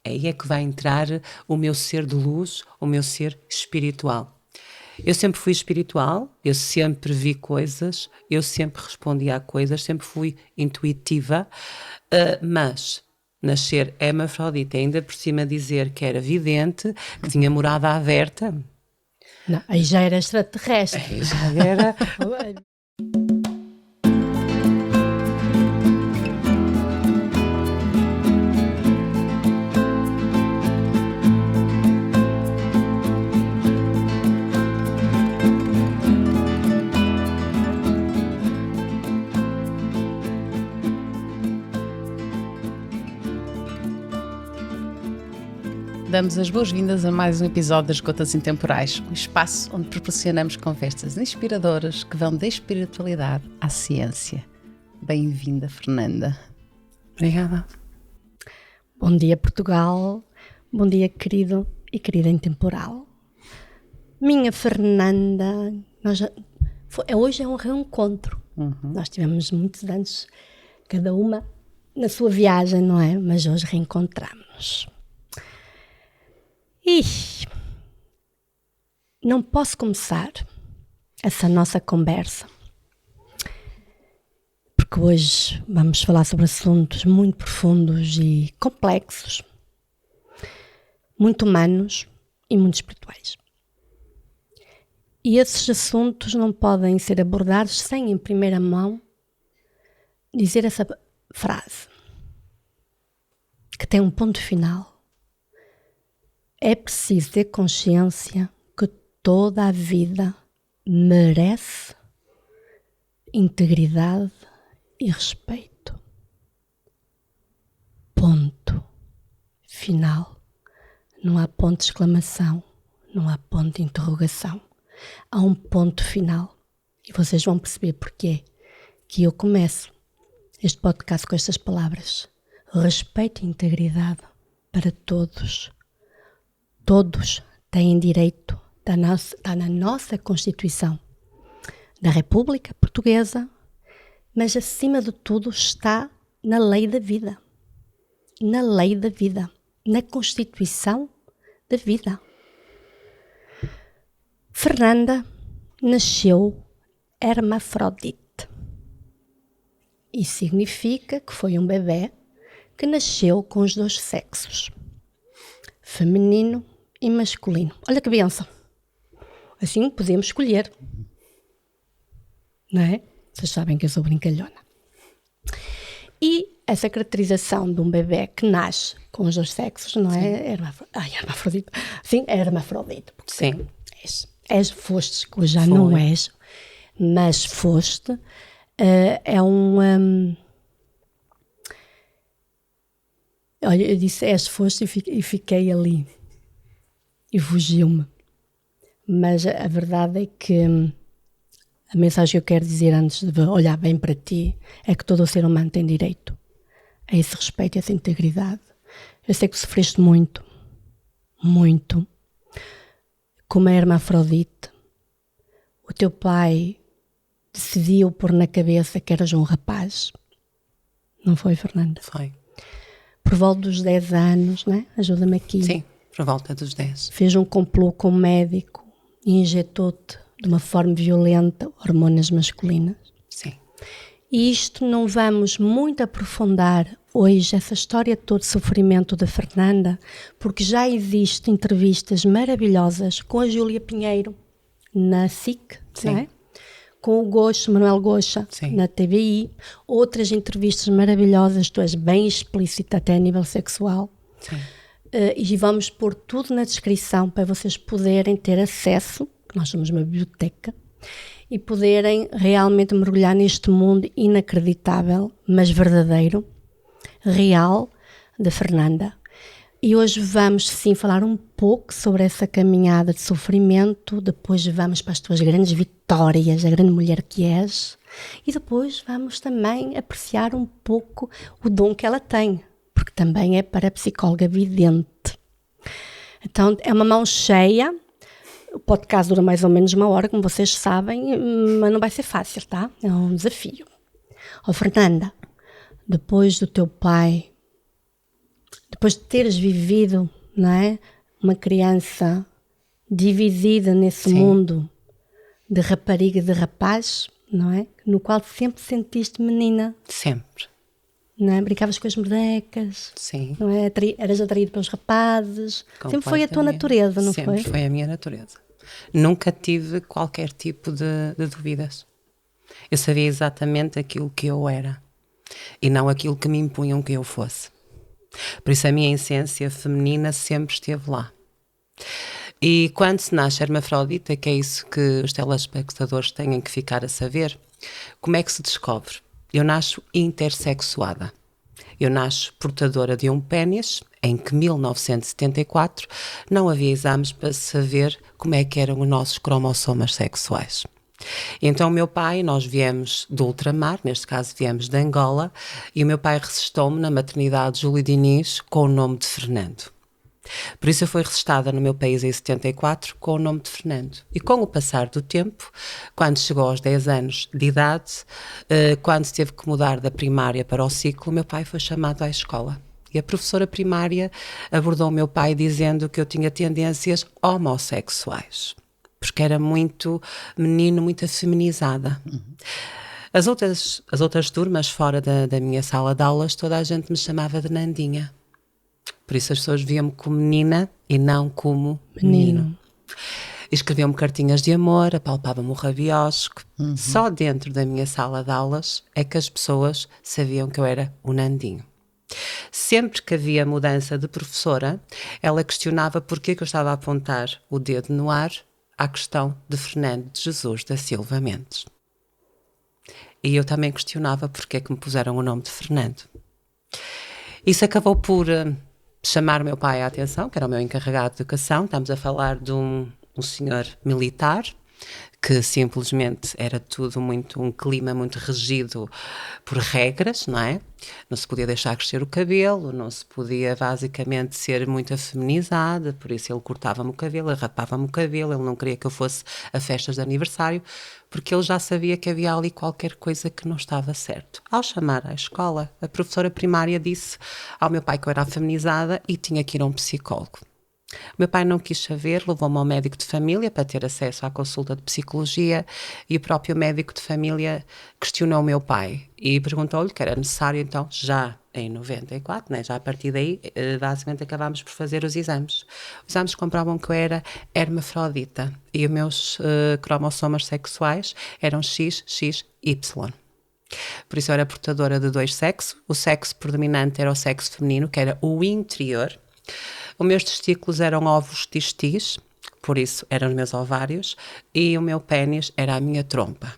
aí é que vai entrar o meu ser de luz, o meu ser espiritual. Eu sempre fui espiritual, eu sempre vi coisas, eu sempre respondi a coisas, sempre fui intuitiva, mas nascer hermafrodita, ainda por cima dizer que era vidente, que tinha morada aberta... Não, aí já era extraterrestre. Aí já era... Damos as boas-vindas a mais um episódio das Gotas Intemporais, um espaço onde proporcionamos conversas inspiradoras que vão da espiritualidade à ciência. Bem-vinda, Fernanda. Obrigada. Bom dia, Portugal. Bom dia, querido e querida intemporal. Minha Fernanda, hoje é um reencontro. Nós tivemos muitos anos, cada uma na sua viagem, não é? Mas hoje reencontramos-nos. E não posso começar essa nossa conversa, porque hoje vamos falar sobre assuntos muito profundos e complexos, muito humanos e muito espirituais. E esses assuntos não podem ser abordados sem, em primeira mão, dizer essa frase, que tem um ponto final. É preciso ter consciência que toda a vida merece integridade e respeito. Ponto final. Não há ponto de exclamação, não há ponto de interrogação. Há um ponto final. E vocês vão perceber porquê que eu começo este podcast com estas palavras. Respeito e integridade para todos. Todos têm direito, está na nossa Constituição da República Portuguesa, mas acima de tudo está na lei da vida. Na lei da vida, na Constituição da vida. Fernanda nasceu hermafrodite. Isso significa que foi um bebê que nasceu com os dois sexos, feminino e masculino. Olha que benção. Assim podemos escolher. Não é? Vocês sabem que eu sou brincalhona. E essa caracterização de um bebê que nasce com os dois sexos, não é? Hermafrodita. Sim, é hermafrodita. Sim. Fostes, que hoje já não és, mas foste. Olha, eu disse foste e fiquei ali. E fugiu-me. Mas a verdade é que a mensagem que eu quero dizer antes de olhar bem para ti é que todo o ser humano tem direito a esse respeito e essa integridade. Eu sei que sofreste muito, muito. Como a hermafrodite, o teu pai decidiu pôr na cabeça que eras um rapaz. Não foi, Fernanda? Foi. Por volta dos 10 anos, não é? Ajuda-me aqui. Sim, por volta dos 10. Fez um complô com o médico e injetou-te de uma forma violenta hormonas masculinas. Sim. E isto não vamos muito aprofundar hoje, essa história toda de sofrimento da Fernanda, porque já existem entrevistas maravilhosas com a Júlia Pinheiro na SIC, não é? Com o Goxa, Manuel Goxa, na TVI, outras entrevistas maravilhosas, tu és bem explícita até a nível sexual. Sim. E vamos pôr tudo na descrição para vocês poderem ter acesso, que nós somos uma biblioteca, e poderem realmente mergulhar neste mundo inacreditável, mas verdadeiro, real, da Fernanda. E hoje vamos sim falar um pouco sobre essa caminhada de sofrimento, depois vamos para as tuas grandes vitórias, a grande mulher que és, e depois vamos também apreciar um pouco o dom que ela tem, porque também é para a psicóloga vidente. Então é uma mão cheia, o podcast dura mais ou menos 1 hora, como vocês sabem, mas não vai ser fácil, tá? É um desafio. Fernanda, depois do teu pai depois de teres vivido, não é? Uma criança dividida nesse mundo de rapariga e de rapaz, não é? No qual sempre sentiste menina. Sempre. Não é? Brincavas com as bonecas. Sim. Não é? Eras atraído pelos rapazes. Sempre foi a tua natureza, não Sempre foi a minha natureza. Nunca tive qualquer tipo de dúvidas. Eu sabia exatamente aquilo que eu era e não aquilo que me impunham que eu fosse. Por isso a minha essência feminina sempre esteve lá. E quando se nasce hermafrodita, que é isso que os telespectadores têm que ficar a saber, como é que se descobre? Eu nasço intersexuada. Eu nasço portadora de um pénis, em que 1974 não havia exames para saber como é que eram os nossos cromossomas sexuais. Então o meu pai, nós viemos do ultramar, neste caso viemos de Angola, e o meu pai registou-me na maternidade Júlio Diniz com o nome de Fernando. Por isso eu fui registada no meu país em 74 com o nome de Fernando. E com o passar do tempo, quando chegou aos 10 anos de idade, quando teve que mudar da primária para o ciclo, meu pai foi chamado à escola. E a professora primária abordou o meu pai dizendo que eu tinha tendências homossexuais, porque era muito menino, muito afeminizada. As outras turmas fora da minha sala de aulas, toda a gente me chamava de Nandinha. Por isso as pessoas viam-me como menina e não como menino. Escreviam-me cartinhas de amor, apalpavam-me o rabiosco. Só dentro da minha sala de aulas é que as pessoas sabiam que eu era o Nandinho. Sempre que havia mudança de professora, ela questionava porque que eu estava a apontar o dedo no ar à questão de Fernando de Jesus da Silva Mendes. E eu também questionava porque que me puseram o nome de Fernando. Isso acabou por chamar o meu pai à atenção, que era o meu encarregado de educação. Estamos a falar de um senhor militar, que simplesmente era tudo um clima muito regido por regras, não é? Não se podia deixar crescer o cabelo, não se podia basicamente ser muito afeminizada, por isso ele cortava-me o cabelo, rapava-me o cabelo, ele não queria que eu fosse a festas de aniversário, porque ele já sabia que havia ali qualquer coisa que não estava certo. Ao chamar à escola, a professora primária disse ao meu pai que eu era afeminizada e tinha que ir a um psicólogo. O meu pai não quis saber, levou-me ao médico de família para ter acesso à consulta de psicologia e o próprio médico de família questionou o meu pai e perguntou-lhe que era necessário então, já em 94, né, já a partir daí, basicamente acabámos por fazer os exames. Os exames comprovam que eu era hermafrodita e os meus cromossomas sexuais eram XXY. Por isso eu era portadora de 2 sexos, o sexo predominante era o sexo feminino, que era o interior. Os meus testículos eram ovos testis, por isso eram os meus ovários, e o meu pénis era a minha trompa.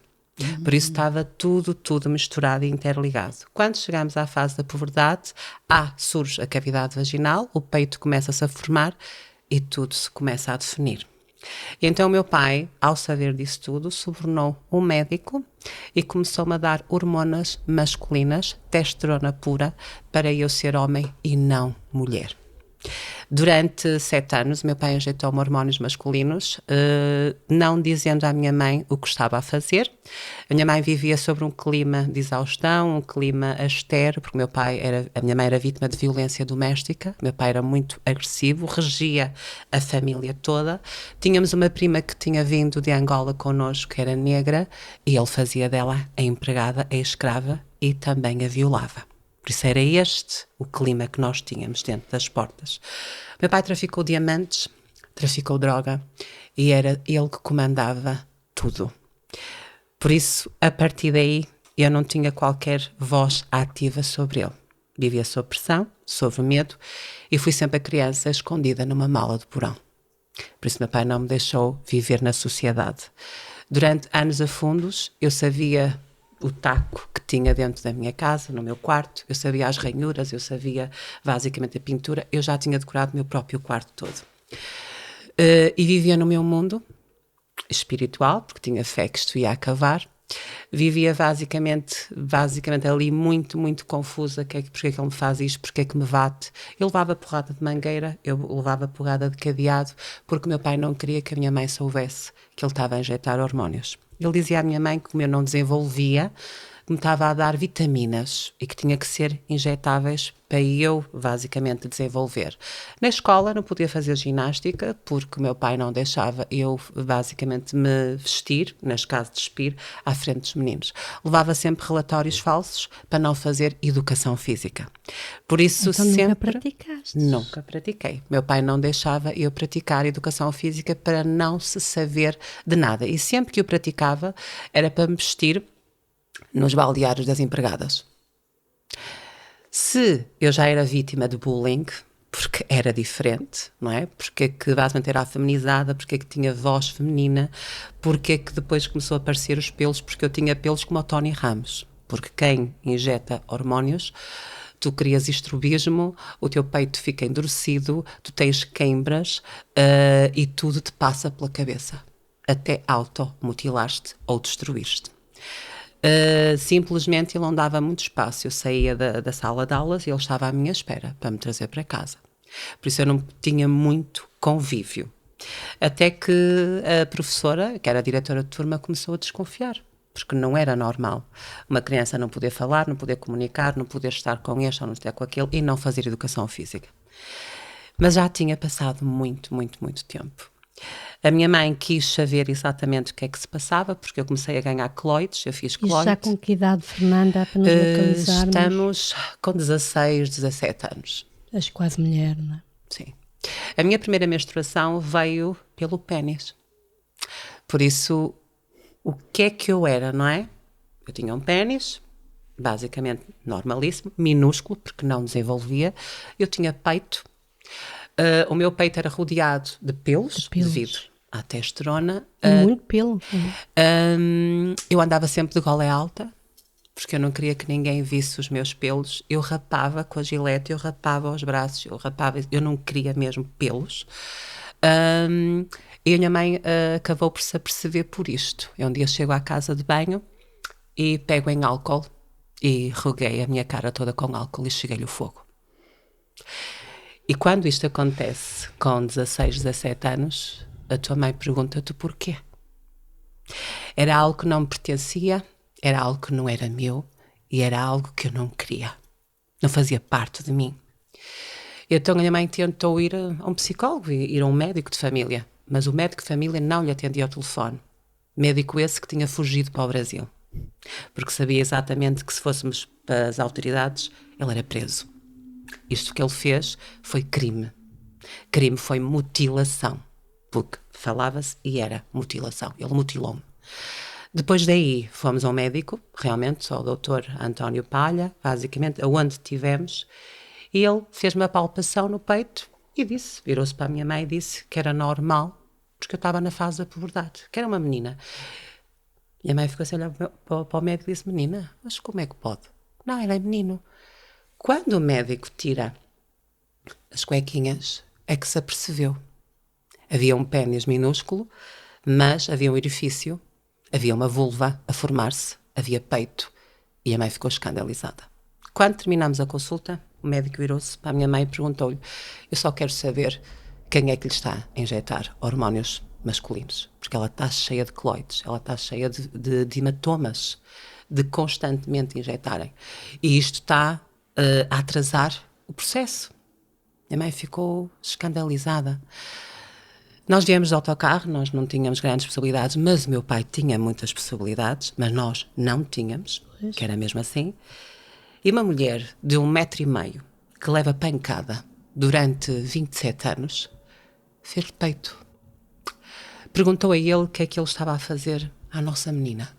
Por isso estava tudo misturado e interligado. Quando chegamos à fase da puberdade, surge a cavidade vaginal, o peito começa-se a formar e tudo se começa a definir. E então o meu pai, ao saber disso tudo, subornou um médico e começou-me a dar hormonas masculinas, testosterona pura, para eu ser homem e não mulher. Durante 7 anos, meu pai injetou-me hormónios masculinos, não dizendo à minha mãe o que estava a fazer. A minha mãe vivia sobre um clima de exaustão, um clima austero, porque a minha mãe era vítima de violência doméstica, meu pai era muito agressivo, regia a família toda. Tínhamos uma prima que tinha vindo de Angola connosco, que era negra, e ele fazia dela a empregada, a escrava, e também a violava. Por isso era este o clima que nós tínhamos dentro das portas. Meu pai traficou diamantes, traficou droga e era ele que comandava tudo. Por isso, a partir daí, eu não tinha qualquer voz ativa sobre ele. Vivia sob pressão, sob medo e fui sempre a criança escondida numa mala de porão. Por isso meu pai não me deixou viver na sociedade. Durante anos a fundos, eu sabia o taco que tinha dentro da minha casa, no meu quarto, eu sabia as ranhuras, eu sabia basicamente a pintura, eu já tinha decorado o meu próprio quarto todo. E vivia no meu mundo espiritual, porque tinha fé que isto ia acabar. Vivia basicamente ali muito confusa, porque é que ele me faz isto, porque é que me bate. Eu levava porrada de mangueira, eu levava porrada de cadeado, porque o meu pai não queria que a minha mãe soubesse que ele estava a injetar hormónios. Ele dizia à minha mãe que como eu não desenvolvia que me estava a dar vitaminas e que tinha que ser injetáveis para eu, basicamente, desenvolver. Na escola não podia fazer ginástica porque o meu pai não deixava eu, basicamente, me vestir, neste caso despir, à frente dos meninos. Levava sempre relatórios falsos para não fazer educação física. Por isso Então sempre... nunca praticaste? Nunca pratiquei. Meu pai não deixava eu praticar educação física para não se saber de nada. E sempre que eu praticava era para me vestir nos baldeários das empregadas. Se eu já era vítima de bullying, porque era diferente, não é? Porque é que basicamente era afeminizada, porque é que tinha voz feminina, porque é que depois começou a aparecer os pelos, porque eu tinha pelos como o Tony Ramos. Porque quem injeta hormónios, tu crias estrobismo, o teu peito fica endurecido, tu tens queimbras e tudo te passa pela cabeça. Até automutilaste ou destruíste. Simplesmente ele não dava muito espaço. Eu saía da sala de aulas e ele estava à minha espera para me trazer para casa. Por isso eu não tinha muito convívio. Até que a professora, que era a diretora de turma, começou a desconfiar. Porque não era normal uma criança não poder falar, não poder comunicar, não poder estar com este ou não estar com aquele e não fazer educação física. Mas já tinha passado muito tempo. A minha mãe quis saber exatamente o que é que se passava, porque eu comecei a ganhar coloides, eu fiz coloide. E já com que idade, Fernanda, para nos localizarmos? Estamos com 16, 17 anos. És quase mulher, não é? Sim. A minha primeira menstruação veio pelo pénis. Por isso, o que é que eu era, não é? Eu tinha um pénis, basicamente normalíssimo, minúsculo, porque não desenvolvia. Eu tinha peito. O meu peito era rodeado de pelos. Devido à testosterona. Muito pelo. Eu andava sempre de gola alta, porque eu não queria que ninguém visse os meus pelos. Eu rapava com a gilete, eu rapava os braços, eu não queria mesmo pelos. E a minha mãe acabou por se aperceber por isto. Eu um dia chego à casa de banho e pego em álcool e reguei a minha cara toda com álcool e cheguei-lhe o fogo. E quando isto acontece com 16, 17 anos, a tua mãe pergunta-te porquê. Era algo que não me pertencia, era algo que não era meu e era algo que eu não queria. Não fazia parte de mim. Então a minha mãe tentou ir a um psicólogo, ir a um médico de família, mas o médico de família não lhe atendia ao telefone. Médico esse que tinha fugido para o Brasil, porque sabia exatamente que se fôssemos para as autoridades, ele era preso. Isto que ele fez foi crime. Crime foi mutilação, porque falava-se e era mutilação. Ele mutilou-me. Depois daí fomos ao médico, realmente, ao doutor António Palha, basicamente, aonde estivemos, e ele fez-me a palpação no peito e disse, virou-se para a minha mãe e disse que era normal, porque eu estava na fase da puberdade, que era uma menina. E a mãe ficou assim a olhar para o médico e disse, menina, mas como é que pode? Não, ele é menino. Quando o médico tira as cuequinhas, é que se apercebeu. Havia um pênis minúsculo, mas havia um orifício, havia uma vulva a formar-se, havia peito, e a mãe ficou escandalizada. Quando terminamos a consulta, o médico virou-se para a minha mãe e perguntou-lhe, eu só quero saber quem é que lhe está a injetar hormónios masculinos, porque ela está cheia de coloides, ela está cheia de hematomas, de constantemente injetarem. E isto está a atrasar o processo. Minha mãe ficou escandalizada. Nós viemos de autocarro, nós não tínhamos grandes possibilidades, mas o meu pai tinha muitas possibilidades, mas nós não tínhamos, que era mesmo assim. E uma mulher de 1,5 m que leva pancada durante 27 anos, fez-lhe peito. Perguntou a ele o que é que ele estava a fazer à nossa menina.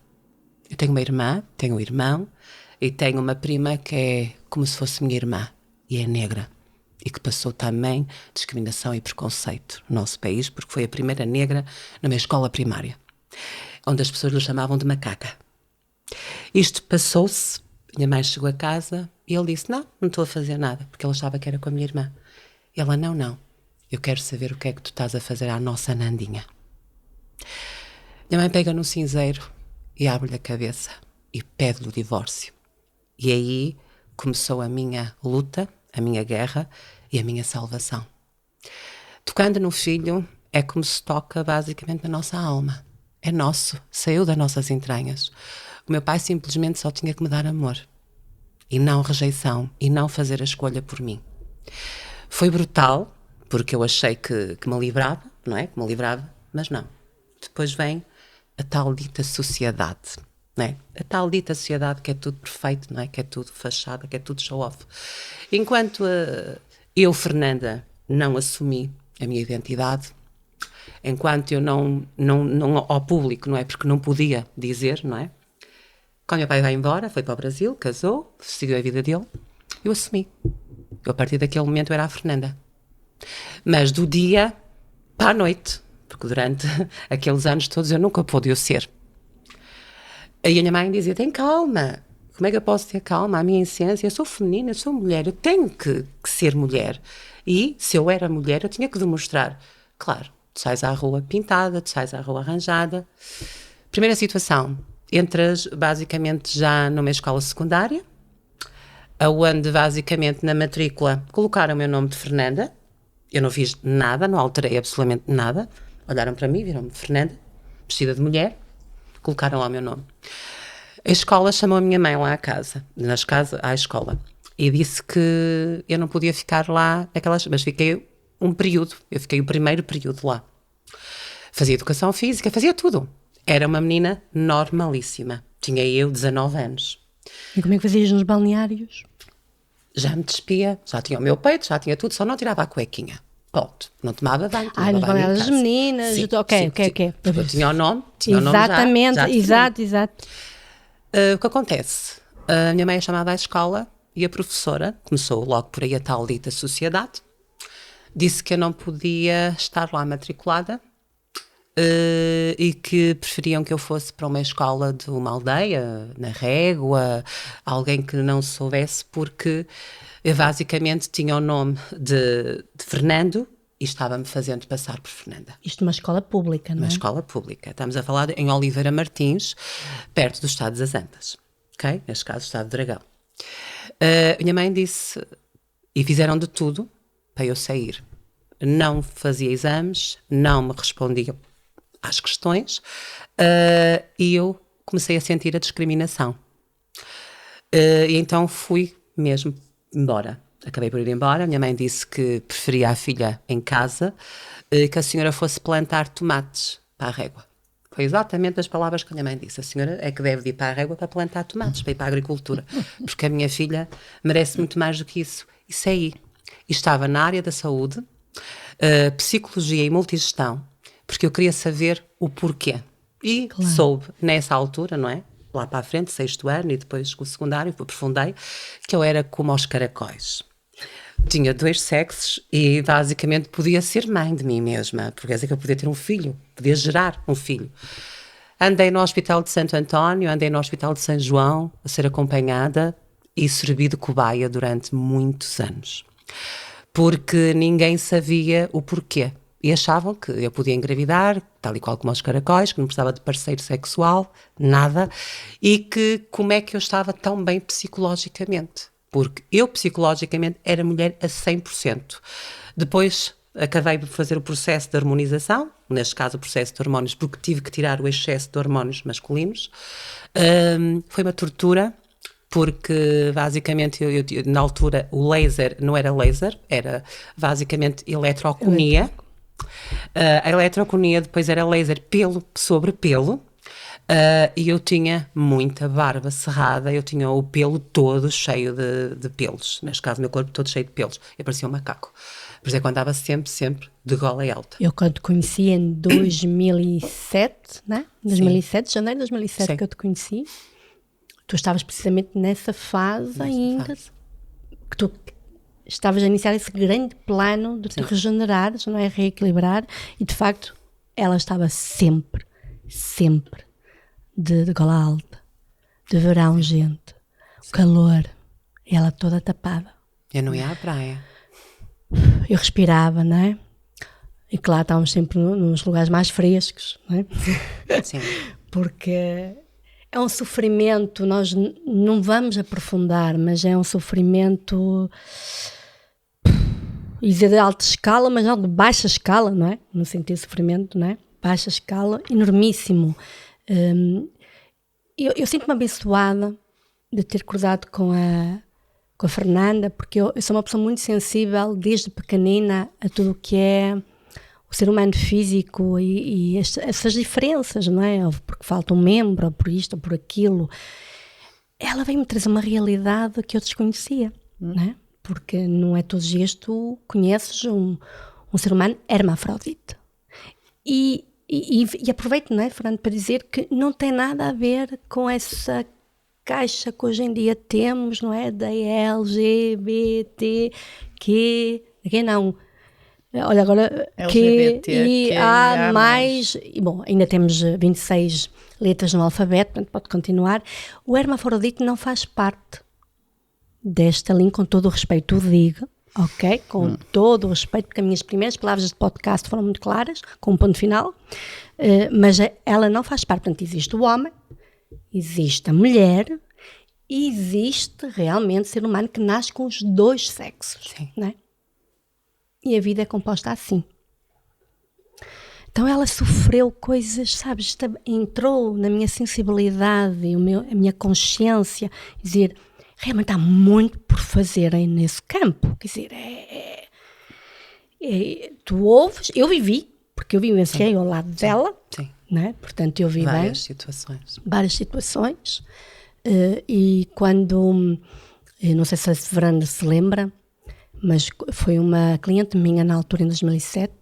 Eu tenho uma irmã, tenho um irmão e tenho uma prima que é como se fosse minha irmã e é negra e que passou também discriminação e preconceito no nosso país porque foi a primeira negra na minha escola primária, onde as pessoas lhe chamavam de macaca. Isto passou-se, minha mãe chegou a casa e ele disse, não estou a fazer nada, porque ele achava que era com a minha irmã. E ela, não, eu quero saber o que é que tu estás a fazer à nossa Nandinha. Minha mãe pega no cinzeiro e abre-lhe a cabeça e pede-lhe o divórcio. E aí começou a minha luta, a minha guerra e a minha salvação. Tocando no filho é como se toca basicamente na nossa alma. É nosso, saiu das nossas entranhas. O meu pai simplesmente só tinha que me dar amor. E não rejeição. E não fazer a escolha por mim. Foi brutal, porque eu achei que me livrava, não é? Que me livrava, mas não. Depois vem a tal dita sociedade, não é? A tal dita sociedade que é tudo perfeito, não é? Que é tudo fachada, que é tudo show-off. Enquanto eu, Fernanda, não assumi a minha identidade, enquanto eu não ao público, não é? Porque não podia dizer, não é? Quando meu pai vai embora, foi para o Brasil, casou, seguiu a vida dele, eu assumi. Eu, a partir daquele momento, eu era a Fernanda. Mas do dia para a noite, porque durante aqueles anos todos eu nunca pude ser. Aí a minha mãe dizia, tem calma. Como é que eu posso ter calma? A minha essência, eu sou feminina, eu sou mulher, eu tenho que ser mulher. E, se eu era mulher, eu tinha que demonstrar. Claro, tu sais à rua pintada, tu sais à rua arranjada. Primeira situação, entras basicamente já numa escola secundária, onde basicamente na matrícula colocaram o meu nome de Fernanda. Eu não fiz nada, não alterei absolutamente nada. Olharam para mim, viram-me Fernanda, vestida de mulher, colocaram lá o meu nome. A escola chamou a minha mãe lá à escola, e disse que eu não podia ficar lá mas fiquei um período, eu fiquei o primeiro período lá. Fazia educação física, fazia tudo. Era uma menina normalíssima. Tinha eu 19 anos. E como é que fazias nos balneários? Já me despia, já tinha o meu peito, já tinha tudo, só não tirava a cuequinha. Ponto. Não tomava banho. Nos balneários das meninas. Sim, ok. Eu tinha o nome. Exatamente, já exato. O que acontece? A minha mãe chamava à escola e a professora, começou logo por aí a tal dita sociedade, disse que eu não podia estar lá matriculada e que preferiam que eu fosse para uma escola de uma aldeia, na Régua, alguém que não soubesse, porque eu basicamente tinha o nome de Fernando e estava-me fazendo passar por Fernanda. Isto numa escola pública, não é? Uma escola pública. Estamos a falar em Oliveira Martins, perto do Estado das Antas. Ok? Neste caso, o Estado de Dragão. Minha mãe disse, e fizeram de tudo para eu sair. Não fazia exames, não me respondiam às questões, e eu comecei a sentir a discriminação. E então fui mesmo embora. Acabei por ir embora. Minha mãe disse que preferia a filha em casa, que a senhora fosse plantar tomates para a Régua. Foi exatamente as palavras que a minha mãe disse. A senhora é que deve ir para a Régua para plantar tomates, para ir para a agricultura, porque a minha filha merece muito mais do que isso. E saí. E estava na área da saúde, psicologia e multigestão, porque eu queria saber o porquê. E soube, nessa altura, não é? Lá para a frente, 6º ano, e depois com o secundário, aprofundei, que eu era como aos caracóis. Tinha 2 sexos e basicamente podia ser mãe de mim mesma, porque quer dizer que eu podia ter um filho, podia gerar um filho. Andei no Hospital de Santo António, andei no Hospital de São João, a ser acompanhada, e servi de cobaia durante muitos anos. Porque ninguém sabia o porquê. E achavam que eu podia engravidar, tal e qual como aos caracóis, que não precisava de parceiro sexual, nada, e que como é que eu estava tão bem psicologicamente. Porque eu psicologicamente era mulher a 100%. Depois acabei por fazer o processo de harmonização, neste caso o processo de hormónios, porque tive que tirar o excesso de hormónios masculinos. Foi uma tortura, porque basicamente eu, na altura o laser não era laser, era basicamente eletroconia. A eletroconia depois era laser pelo sobre pelo, e eu tinha muita barba cerrada, eu tinha o pelo todo cheio de pelos, neste caso o meu corpo todo cheio de pelos, eu parecia um macaco, por isso é que eu andava sempre de gola e alta. Eu quando te conheci em 2007, né? 2007, janeiro de 2007 Sim. que eu te conheci, tu estavas precisamente nessa fase ainda, que tu estavas a iniciar esse grande plano de te regenerares, não é? Reequilibrar, e de facto ela estava sempre de gola alta, de verão, gente, o calor, e ela toda tapada. Eu não ia à praia. Eu respirava, não é? E claro, estávamos sempre nos lugares mais frescos, não é? Sim. Porque é um sofrimento, nós não vamos aprofundar, mas é um sofrimento, ia dizer de alta escala, mas não de baixa escala, não é? No sentido de sofrimento, não é? Baixa escala, enormíssimo. eu sinto-me abençoada de ter cruzado com a Fernanda, porque eu sou uma pessoa muito sensível desde pequenina a tudo o que é o ser humano físico e essas diferenças, não é? Ou porque falta um membro, ou por isto, ou por aquilo. Ela veio-me trazer uma realidade que eu desconhecia, não é? Porque não é todos os dias tu conheces um ser humano hermafrodite. E aproveito, não é, Fernando, para dizer que não tem nada a ver com essa caixa que hoje em dia temos, não é? Da LGBT, que não. Olha, agora LGBT, que há mais. E, bom, ainda temos 26 letras no alfabeto, portanto pode continuar. O hermafrodite não faz parte desta linha, com todo o respeito, o digo, ok? Com todo o respeito, porque as minhas primeiras palavras de podcast foram muito claras, com um ponto final, mas ela não faz parte. Portanto, existe o homem, existe a mulher, e existe realmente ser humano que nasce com os dois sexos, não é? E a vida é composta assim. Então ela sofreu coisas, sabes, entrou na minha sensibilidade, a minha consciência, dizer, realmente há muito por fazer aí nesse campo. Quer dizer, tu ouves, eu vivi, porque eu vivenciei ao lado dela, né? Portanto eu vi várias situações. E quando, eu não sei se a Fernanda se lembra, mas foi uma cliente minha na altura, em 2007,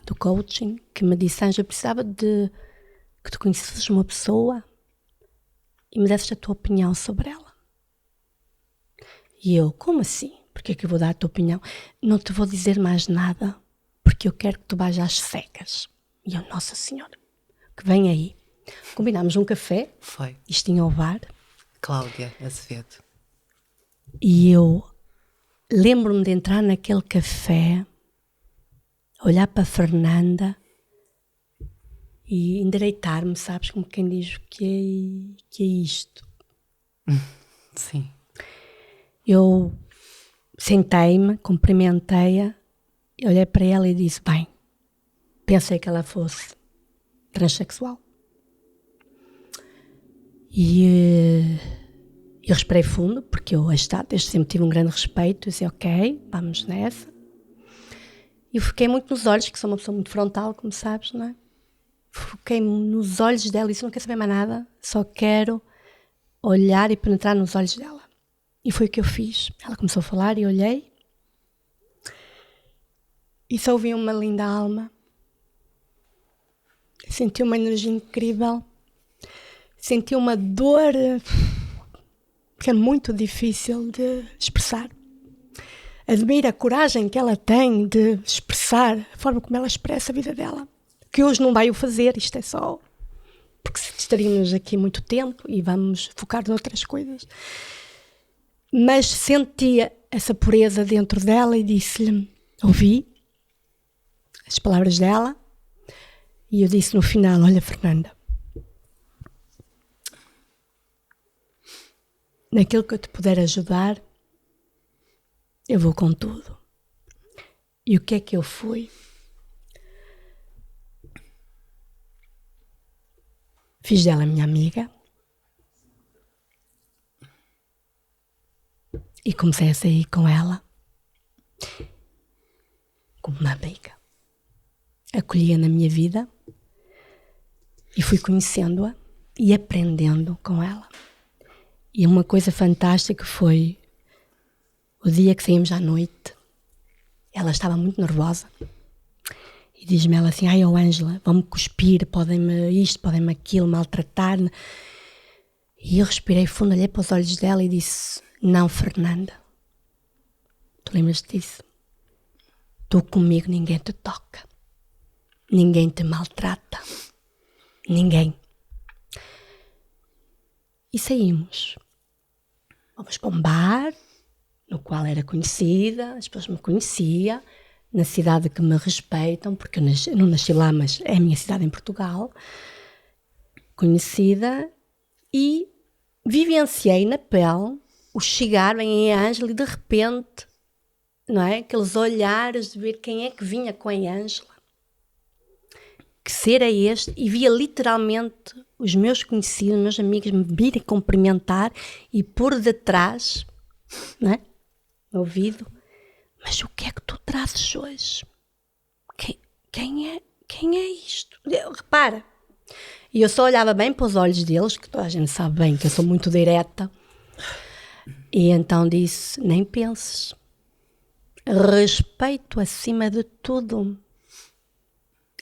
do coaching, que me disse, Ângela, eu precisava de que tu conhecesses uma pessoa e me desses a tua opinião sobre ela. E eu, como assim? Porque é que eu vou dar a tua opinião? Não te vou dizer mais nada, porque eu quero que tu vais às cegas. E eu, Nossa Senhora, que vem aí. Combinámos um café. Foi. Isto em Ovar. Cláudia Azevedo. E eu lembro-me de entrar naquele café, olhar para a Fernanda e endireitar-me, sabes, como quem diz, o que é isto? Sim. Eu sentei-me, cumprimentei-a, olhei para ela e disse, bem, pensei que ela fosse transexual. E eu respirei fundo, porque eu desde sempre tive um grande respeito, eu disse, ok, vamos nessa. E eu foquei muito nos olhos, que sou uma pessoa muito frontal, como sabes, não é? Foquei-me nos olhos dela e disse, não quero saber mais nada, só quero olhar e penetrar nos olhos dela. E foi o que eu fiz. Ela começou a falar e eu olhei. E só ouvi uma linda alma. Senti uma energia incrível. Senti uma dor que é muito difícil de expressar. Admiro a coragem que ela tem de expressar, a forma como ela expressa a vida dela. Que hoje não vai o fazer, isto é só porque estaríamos aqui muito tempo e vamos focar noutras coisas. Mas sentia essa pureza dentro dela e disse-lhe, ouvi as palavras dela e eu disse no final, olha Fernanda, naquilo que eu te puder ajudar, eu vou com tudo. E o que é que eu fui? Fiz dela minha amiga. E comecei a sair com ela como uma amiga. Acolhi-a na minha vida e fui conhecendo-a e aprendendo com ela. E uma coisa fantástica foi o dia que saímos à noite. Ela estava muito nervosa e diz-me ela assim, Ângela, vão-me cuspir, podem-me isto, podem-me aquilo, maltratar-me. E eu respirei fundo, olhei para os olhos dela e disse, não, Fernanda, tu lembras-te disso? Tu comigo ninguém te toca, ninguém te maltrata, ninguém. E saímos. Vamos para um bar, no qual era conhecida, as pessoas me conheciam, na cidade que me respeitam, porque eu não nasci lá, mas é a minha cidade em Portugal, conhecida, e vivenciei na pele o chegar bem a Ângela e de repente, não é? Aqueles olhares de ver quem é que vinha com a Ângela. Que ser é este? E via literalmente os meus conhecidos, meus amigos me virem cumprimentar e por detrás, né, no ouvido, mas o que é que tu trazes hoje? Quem é isto? Repara. E eu só olhava bem para os olhos deles, que toda a gente sabe bem que eu sou muito direta. E então disse, nem penses. Respeito acima de tudo.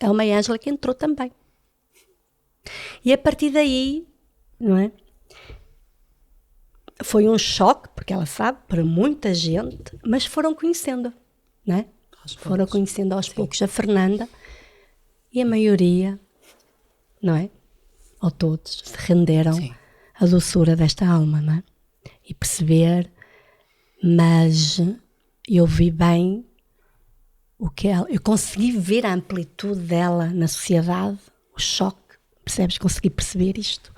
É uma Ângela que entrou também. E a partir daí, não é? Foi um choque, porque ela sabe, para muita gente, mas foram conhecendo, não é? Foram conhecendo aos poucos a Fernanda e a maioria, não é? Ou todos, se renderam à doçura desta alma, não é? E perceber, mas eu vi bem o que ela, eu consegui ver a amplitude dela na sociedade, o choque, percebes? Consegui perceber isto.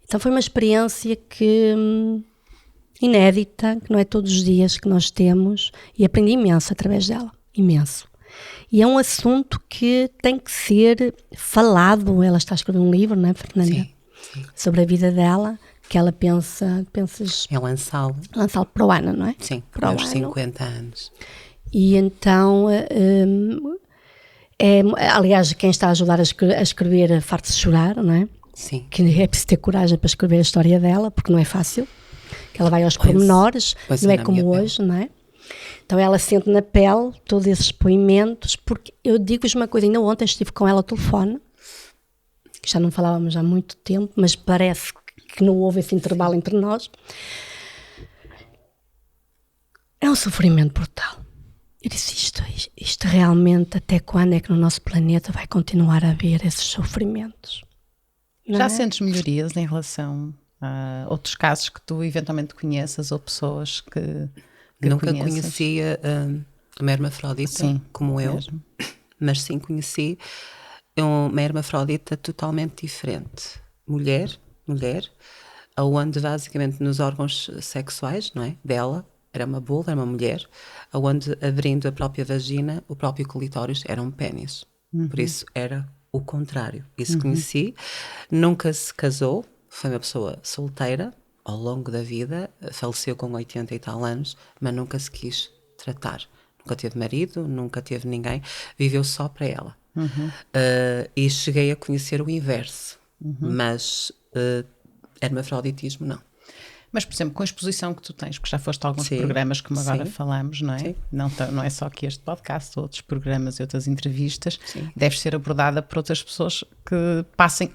Então foi uma experiência que inédita, que não é todos os dias que nós temos, e aprendi imenso através dela, imenso. E é um assunto que tem que ser falado. Ela está a escrever um livro, não é, Fernanda? Sim. Sobre a vida dela, que ela pensas... É lançá-lo. Lançá-lo para o ano, não é? Sim, para aos 50 anos. E então, aliás, quem está a ajudar a escrever farta-se chorar, não é? Sim. Que é preciso ter coragem para escrever a história dela, porque não é fácil, que ela vai aos pormenores, não é como hoje, não é? Então ela sente na pele todos esses depoimentos, porque eu digo-vos uma coisa, ainda ontem estive com ela ao telefone, que já não falávamos há muito tempo, mas parece que não houve esse intervalo entre nós. É um sofrimento brutal. Eu disse, isto realmente, até quando é que no nosso planeta vai continuar a haver esses sofrimentos? Já sentes melhorias em relação a outros casos que tu eventualmente conheças ou pessoas que nunca conheças? Conhecia uma hermafrodita como eu, mas sim conheci uma hermafrodita totalmente diferente. Mulher, onde basicamente nos órgãos sexuais, não é, dela, era uma bula, era uma mulher, onde abrindo a própria vagina, o próprio clitóris era um pênis. Por isso era o contrário. Isso conheci. Nunca se casou, foi uma pessoa solteira ao longo da vida, faleceu com 80 e tal anos, mas nunca se quis tratar. Nunca teve marido, nunca teve ninguém, viveu só para ela. E cheguei a conhecer o inverso, mas hermafroditismo não. Mas, por exemplo, com a exposição que tu tens, porque já foste a alguns programas, como agora falamos, não é? Não é só aqui este podcast, outros programas e outras entrevistas, deves ser abordada por outras pessoas que passem,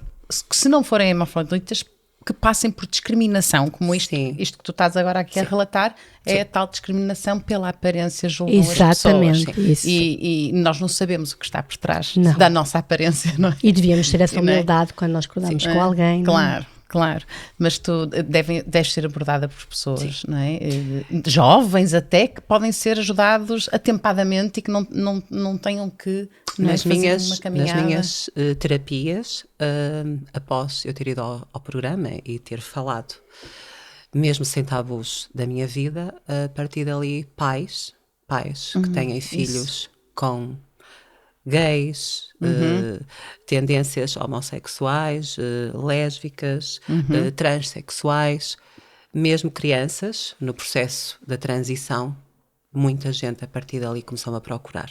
que se não forem hermafroditas, que passem por discriminação, como isto que tu estás agora aqui a relatar, é a tal discriminação pela aparência, julgam as pessoas. Exatamente, isso. E nós não sabemos o que está por trás da nossa aparência, não é? E devíamos ter essa humildade quando nós cruzamos com alguém. Claro, mas tu deves ser abordada por pessoas, não é? Jovens até, que podem ser ajudados atempadamente e que não tenham que nas uma caminhada. Nas minhas terapias, após eu ter ido ao programa e ter falado, mesmo sem tabus da minha vida, a partir dali pais que têm filhos com gays, tendências homossexuais, lésbicas, transexuais, mesmo crianças, no processo da transição, muita gente a partir dali começou a procurar.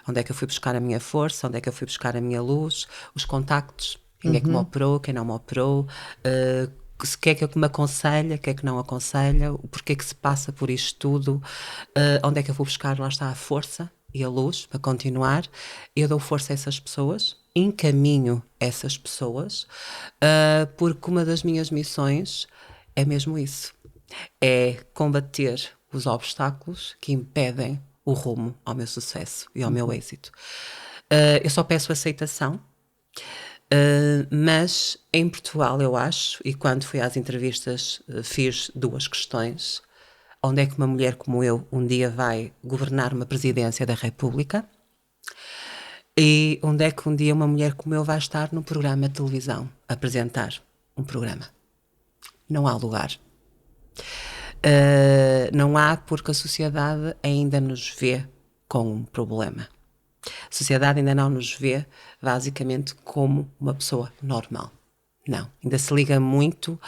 Onde é que eu fui buscar a minha força, onde é que eu fui buscar a minha luz, os contactos, quem é que me operou, quem não me operou, o que é que me aconselha, o que é que não aconselha, o porquê que se passa por isto tudo, onde é que eu vou buscar, lá está a força e a luz para continuar. Eu dou força a essas pessoas, encaminho essas pessoas, porque uma das minhas missões é mesmo isso, é combater os obstáculos que impedem o rumo ao meu sucesso e ao meu êxito. Eu só peço aceitação, mas em Portugal eu acho, e quando fui às entrevistas fiz 2 questões: onde é que uma mulher como eu um dia vai governar uma presidência da República? E onde é que um dia uma mulher como eu vai estar num programa de televisão, apresentar um programa? Não há lugar. Não há, porque a sociedade ainda nos vê com um problema. sociedade ainda não nos vê, basicamente, como uma pessoa normal. Não, ainda se liga muito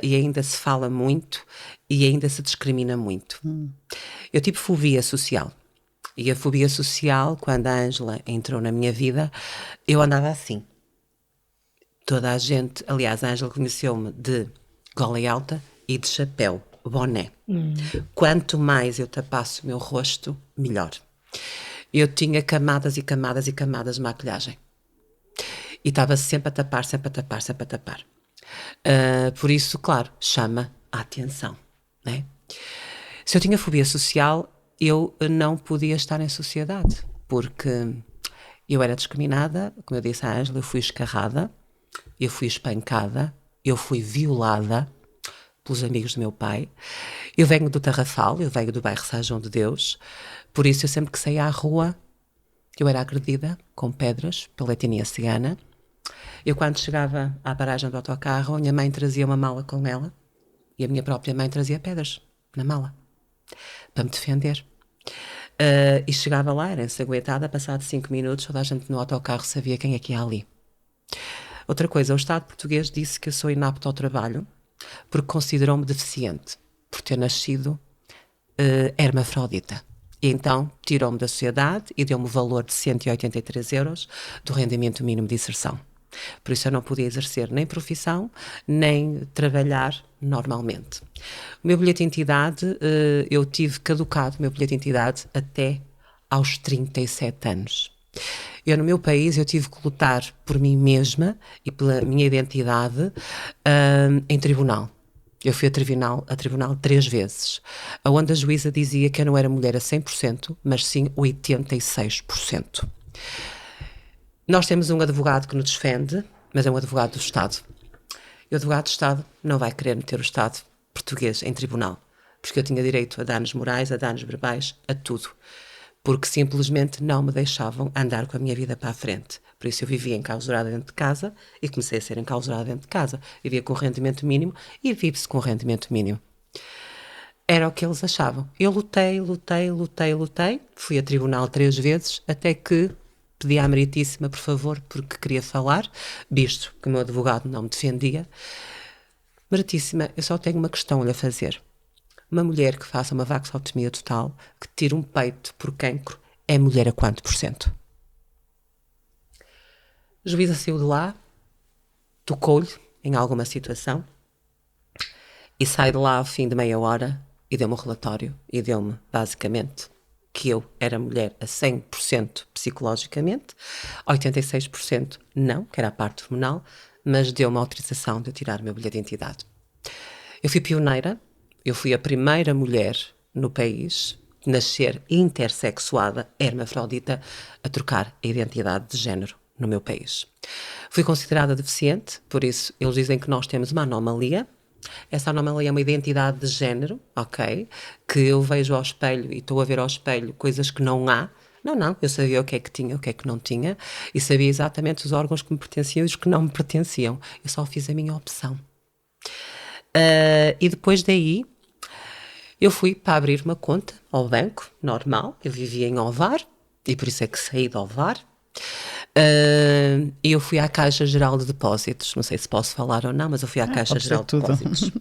e ainda se fala muito e ainda se discrimina muito. Eu tive fobia social. E a fobia social, quando a Ângela entrou na minha vida, eu andava assim. Toda a gente, aliás, a Ângela conheceu-me de gola alta e de chapéu, boné. Quanto mais eu tapasse o meu rosto, melhor. Eu tinha camadas e camadas e camadas de maquilhagem. E estava sempre a tapar, sempre a tapar, sempre a tapar. Por isso, claro, chama a atenção, né? Se eu tinha fobia social, eu não podia estar em sociedade, porque eu era discriminada, como eu disse à Ângela, eu fui escarrada, eu fui espancada, eu fui violada pelos amigos do meu pai. Eu venho do Tarrafal, eu venho do bairro São João de Deus, por isso eu sempre que saía à rua, eu era agredida com pedras pela etnia cigana. Eu quando chegava à paragem do autocarro, a minha mãe trazia uma mala com ela e a minha própria mãe trazia pedras na mala para me defender. E chegava lá, era ensanguentada, passado 5 minutos, toda a gente no autocarro sabia quem é que ia ali. Outra coisa, o Estado português disse que eu sou inapta ao trabalho porque considerou-me deficiente por ter nascido hermafrodita. E então tirou-me da sociedade e deu-me o valor de 183 euros do rendimento mínimo de inserção. Por isso eu não podia exercer nem profissão, nem trabalhar normalmente. O meu bilhete de identidade, eu tive caducado o meu bilhete de identidade até aos 37 anos. Eu, no meu país, eu tive que lutar por mim mesma e pela minha identidade em tribunal. Eu fui a tribunal 3 vezes, onde a juíza dizia que eu não era mulher a 100%, mas sim 86%. Nós temos um advogado que nos defende, mas é um advogado do Estado. E o advogado do Estado não vai querer meter o Estado português em tribunal, porque eu tinha direito a danos morais, a danos verbais, a tudo. Porque simplesmente não me deixavam andar com a minha vida para a frente. Por isso eu vivia enclausurada dentro de casa e comecei a ser enclausurada dentro de casa. Vivia com o rendimento mínimo e vive-se com o rendimento mínimo. Era o que eles achavam. Eu lutei, fui a tribunal 3 vezes, até que pedi à Meritíssima, por favor, porque queria falar, visto que o meu advogado não me defendia. Meritíssima, eu só tenho uma questão a lhe fazer. Uma mulher que faça uma vaxotomia total, que tire um peito por cancro, é mulher a quanto %? A juíza saiu de lá, tocou-lhe em alguma situação e sai de lá ao fim de meia hora e deu-me um relatório e deu-me, basicamente, que eu era mulher a 100% psicologicamente, 86% não, que era a parte hormonal, mas deu-me a autorização de eu tirar o meu bilhete de identidade. Eu fui pioneira, eu fui a primeira mulher no país a nascer intersexuada, hermafrodita, a trocar a identidade de género no meu país. Fui considerada deficiente, por isso eles dizem que nós temos uma anomalia. Essa anomalia é uma identidade de género, ok? Que eu vejo ao espelho e estou a ver ao espelho coisas que não há. Não, eu sabia o que é que tinha, o que é que não tinha e sabia exatamente os órgãos que me pertenciam e os que não me pertenciam. Eu só fiz a minha opção. E depois daí, eu fui para abrir uma conta ao banco, normal. Eu vivia em Ovar e por isso é que saí de Ovar. E eu fui à Caixa Geral de Depósitos, não sei se posso falar ou não, mas eu fui à Caixa Geral de Depósitos.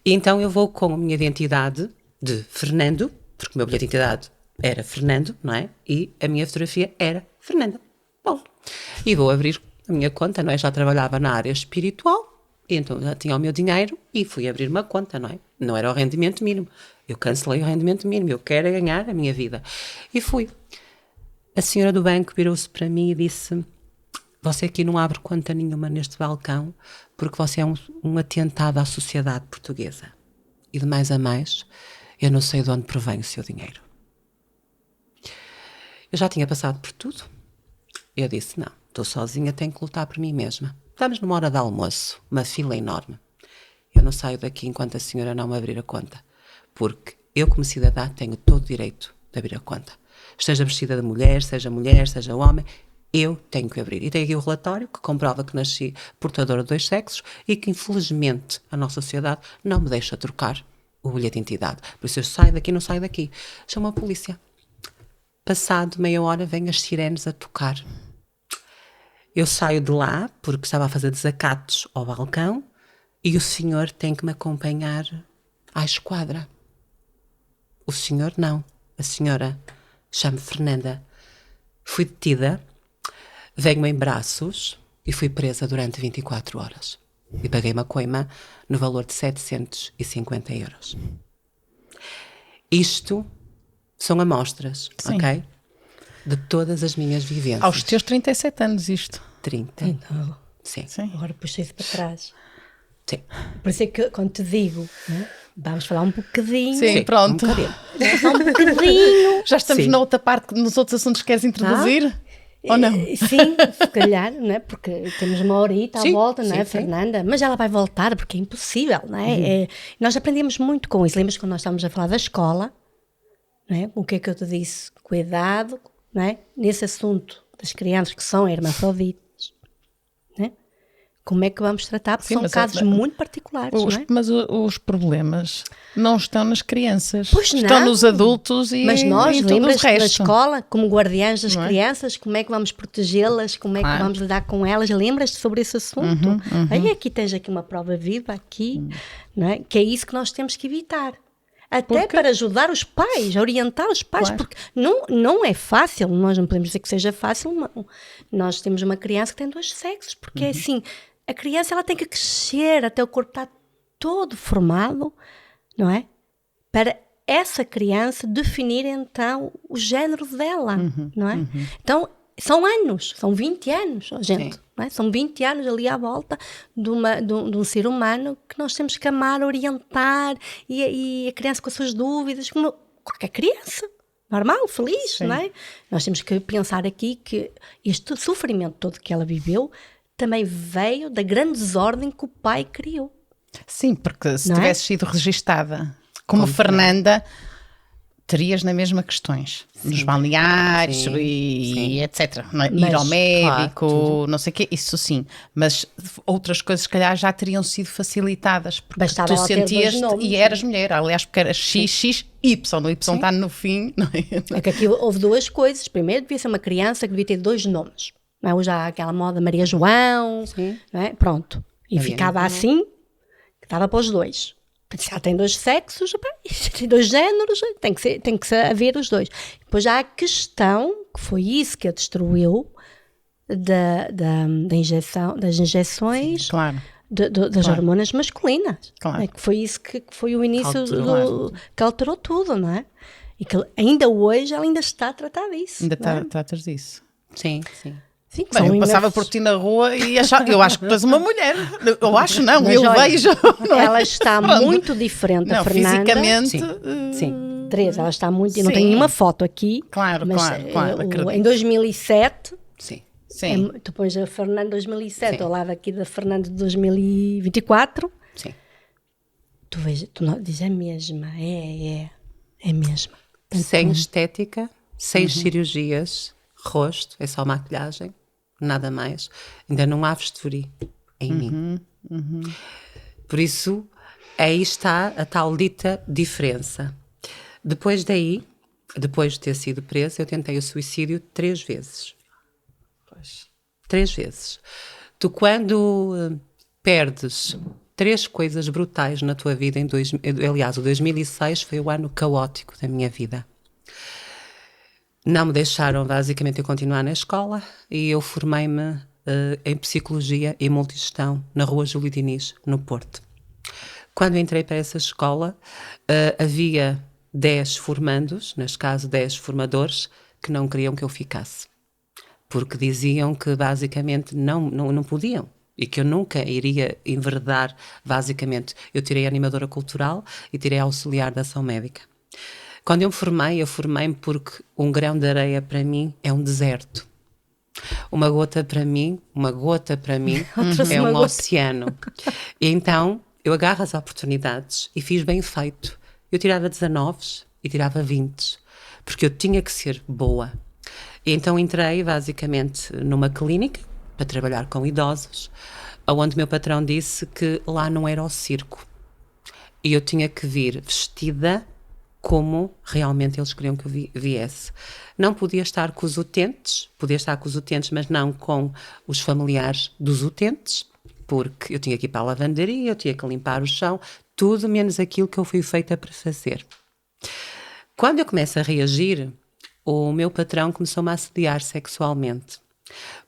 E então eu vou com a minha identidade de Fernando, porque o meu bilhete de identidade era Fernando, não é? E a minha fotografia era Fernanda. Bom, e vou abrir a minha conta, não é? Já trabalhava na área espiritual, e então já tinha o meu dinheiro e fui abrir uma conta, não é? Não era o rendimento mínimo. Eu cancelei o rendimento mínimo, eu quero ganhar a minha vida. E fui. A senhora do banco virou-se para mim e disse: você aqui não abre conta nenhuma neste balcão porque você é um atentado à sociedade portuguesa. E de mais a mais, eu não sei de onde provém o seu dinheiro. Eu já tinha passado por tudo. Eu disse: não, estou sozinha, tenho que lutar por mim mesma. Estamos numa hora de almoço, uma fila enorme. Eu não saio daqui enquanto a senhora não me abrir a conta. Porque eu, como cidadã, tenho todo o direito de abrir a conta. Esteja vestida de mulher, seja homem, eu tenho que abrir. E tenho aqui o relatório que comprova que nasci portadora de 2 sexos e que, infelizmente, a nossa sociedade não me deixa trocar o bilhete de identidade. Por isso eu saio daqui, não saio daqui. Chama a polícia. passado meia hora vêm as sirenes a tocar. Eu saio de lá, porque estava a fazer desacatos ao balcão, e o senhor tem que me acompanhar à esquadra. O senhor não. A senhora, chama-me Fernanda. Fui detida, venho em braços e fui presa durante 24 horas. E paguei uma coima no valor de 750 euros. Isto são amostras, ok? De todas as minhas vivências. Aos teus 37 anos isto. 30. Então, Sim. agora puxei isso para trás. Sim. Por isso é que quando te digo, né, vamos falar um bocadinho. Sim, pronto. Só um bocadinho. Já estamos na outra parte, nos outros assuntos que queres introduzir? Ou não? Sim, se calhar, né? Porque temos uma horita à volta, não é, sim. Fernanda? Mas ela vai voltar porque é impossível, não é? Nós aprendemos muito com isso. Lembras quando nós estávamos a falar da escola? Não é? O que é que eu te disse? Cuidado, não é? Nesse assunto das crianças que são hermafroditas, não é? Como é que vamos tratar? Porque são casos muito particulares, não é? Mas os problemas não estão nas crianças. Pois estão não. nos adultos e Mas nós, em todo o lembras-te na resto. escola, como guardiães das Não é? crianças, como é que vamos protegê-las, como é que vamos lidar com elas? Lembras-te sobre esse assunto? Aí aqui tens aqui uma prova viva, aqui, não é? Que é isso que nós temos que evitar. Até para ajudar os pais, a orientar os pais, porque não é fácil, nós não podemos dizer que seja fácil, nós temos uma criança que tem 2 sexos, porque é assim, a criança ela tem que crescer até o corpo estar todo formado, não é? Para essa criança definir então o género dela, não é? Então, são anos, são 20 anos, gente, não é? São 20 anos ali à volta de um ser humano que nós temos que amar, orientar, e a criança com as suas dúvidas, como qualquer criança, normal, feliz, não é? Nós temos que pensar aqui que este sofrimento todo que ela viveu também veio da grande desordem que o pai criou. Sim, porque se Não é? tivesse sido registada como Fernanda, terias na mesma questões. Nos balneários e etc. Não é? Ir ao médico, não sei o quê, isso sim. Mas outras coisas, se calhar, já teriam sido facilitadas. Porque Bastava tu ela ter 2 sentias-te nomes, e eras mulher. Aliás, porque era XXY. O Y está no fim. Não é? É que aqui houve 2 coisas. Primeiro, devia ser uma criança que devia ter 2 nomes. Não é? Hoje há aquela moda Maria João, não é? Pronto. E Maria ficava João. assim, que dava para os 2. Se ela tem 2 sexos, tem 2 géneros, tem que haver os 2. Depois já há a questão, que foi isso que a destruiu, das injeções, Claro. das hormonas masculinas. Claro. Não é? Que foi isso que foi o início Alterou. que alterou tudo, não é? E que ainda hoje ela ainda está a tratar disso. Ainda não é? tratas disso. Sim, sim. Sim, que Bem, são eu passava inerves. por ti na rua e achava, eu acho que tu és uma mulher. Eu acho não, Mas eu olha, vejo. Não é? Ela está Pronto. muito diferente, a Não, Fernanda. fisicamente. Sim. Teresa, ela está muito. Eu não Sim. tenho nenhuma foto aqui. Claro, mas claro, acredito. em 2007, Sim. Sim. tu pões a Fernanda de 2007 Sim. ao lado aqui da Fernanda de 2024, Sim. tu dizes a mesma, é mesma. Sem estética, sem cirurgias, rosto, é só maquilhagem, nada mais. Ainda não há vestuário em mim. Por isso, aí está a tal dita diferença. Depois daí, depois de ter sido presa, eu tentei o suicídio 3 vezes. 3 vezes. Tu, quando perdes 3 coisas brutais na tua vida, aliás, o 2006 foi o ano caótico da minha vida. Não me deixaram, basicamente, eu continuar na escola e eu formei-me em Psicologia e Multigestão na Rua Júlio Diniz, no Porto. Quando entrei para essa escola, havia 10 formandos, neste caso 10 formadores, que não queriam que eu ficasse. Porque diziam que, basicamente, não podiam. E que eu nunca iria enverdar, basicamente. Eu tirei animadora cultural e tirei auxiliar de ação médica. Quando eu formei-me porque um grão de areia para mim é um deserto. Uma gota para mim é um oceano. E então eu agarro as oportunidades e fiz bem feito. Eu tirava 19 e tirava 20, porque eu tinha que ser boa. E então entrei basicamente numa clínica para trabalhar com idosos, onde meu patrão disse que lá não era o circo. E eu tinha que vir vestida como realmente eles queriam que eu viesse. Não podia estar com os utentes, podia estar com os utentes, mas não com os familiares dos utentes, porque eu tinha que ir para a lavanderia, eu tinha que limpar o chão, tudo menos aquilo que eu fui feita para fazer. Quando eu começo a reagir, o meu patrão começou-me a assediar sexualmente,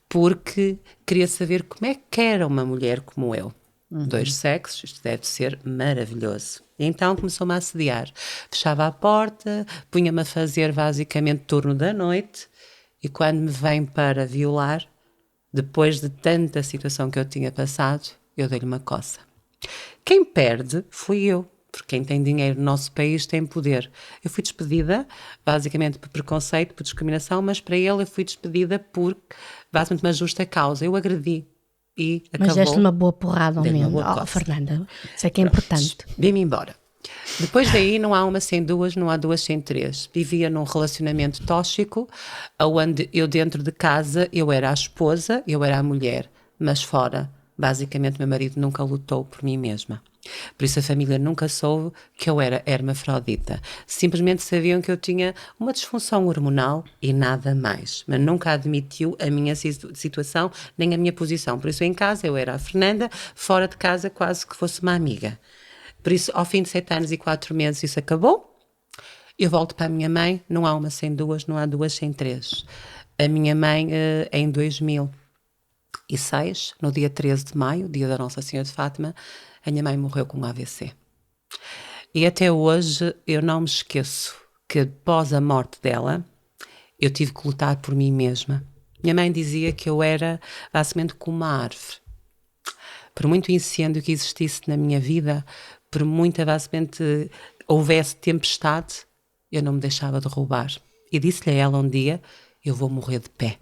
porque queria saber como é que era uma mulher como eu. 2 sexos, isto deve ser maravilhoso. Então começou-me a assediar. Fechava a porta, punha-me a fazer basicamente turno da noite, e quando me vem para violar, depois de tanta situação que eu tinha passado, eu dei-lhe uma coça. Quem perde fui eu, porque quem tem dinheiro no nosso país tem poder. Eu fui despedida, basicamente por preconceito, por discriminação, mas para ele eu fui despedida por, basicamente, uma justa causa. Eu agredi. E mas deste uma boa porrada ao menos. Fernanda, isso é que é importante. Vim-me embora. Depois daí não há uma sem duas, não há duas sem três. Vivia num relacionamento tóxico, onde eu dentro de casa, eu era a esposa, eu era a mulher, mas fora, basicamente meu marido nunca lutou por mim mesma. Por isso a família nunca soube que eu era hermafrodita. Simplesmente sabiam que eu tinha uma disfunção hormonal e nada mais. Mas nunca admitiu a minha situação nem a minha posição. Por isso em casa eu era a Fernanda, fora de casa quase que fosse uma amiga. Por isso ao fim de 7 anos e 4 meses isso acabou. Eu volto para a minha mãe, não há uma sem duas, não há duas sem três. A minha mãe em 2006, no dia 13 de maio, dia da Nossa Senhora de Fátima, a minha mãe morreu com um AVC. E até hoje eu não me esqueço que após a morte dela, eu tive que lutar por mim mesma. Minha mãe dizia que eu era basicamente como uma árvore. Por muito incêndio que existisse na minha vida, por muita basicamente houvesse tempestade, eu não me deixava derrubar. E disse-lhe a ela um dia, eu vou morrer de pé.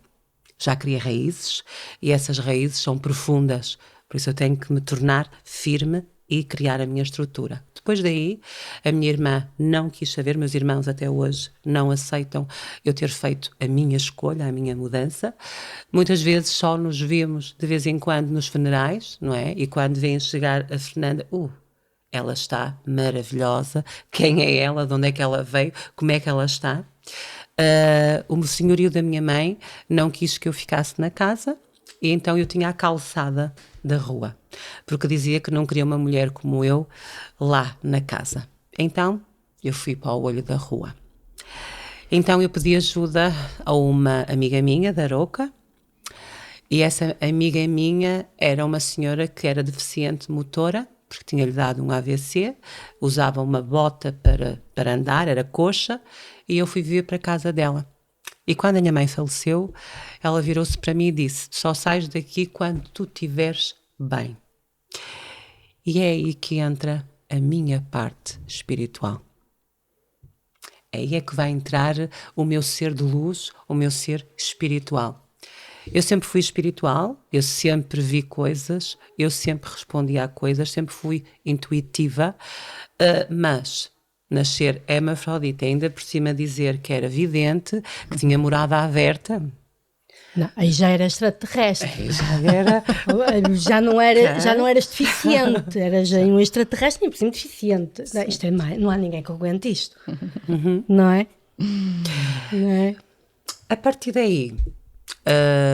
Já criei raízes e essas raízes são profundas. Por isso eu tenho que me tornar firme e criar a minha estrutura. Depois daí, a minha irmã não quis saber, meus irmãos até hoje não aceitam eu ter feito a minha escolha, a minha mudança. Muitas vezes só nos vemos de vez em quando nos funerais, não é? E quando vem chegar a Fernanda, ela está maravilhosa, quem é ela, de onde é que ela veio, como é que ela está. O senhorio da minha mãe não quis que eu ficasse na casa, e então eu tinha a calçada da rua, porque dizia que não queria uma mulher como eu lá na casa. Então eu fui para o olho da rua. Então eu pedi ajuda a uma amiga minha da Aroca, e essa amiga minha era uma senhora que era deficiente motora, porque tinha-lhe dado um AVC, usava uma bota para andar, era coxa, e eu fui viver para a casa dela. E quando a minha mãe faleceu, ela virou-se para mim e disse, só sais daqui quando tu estiveres bem. E é aí que entra a minha parte espiritual. Aí é que vai entrar o meu ser de luz, o meu ser espiritual. Eu sempre fui espiritual, eu sempre vi coisas, eu sempre respondi a coisas, sempre fui intuitiva, mas nascer hermafrodita, ainda por cima dizer que era vidente, que tinha morada aberta. Não, aí já era extraterrestre. Aí já era. já não eras deficiente, eras um extraterrestre e por cima deficiente. Não há ninguém que aguente isto. Não é? Não é? A partir daí.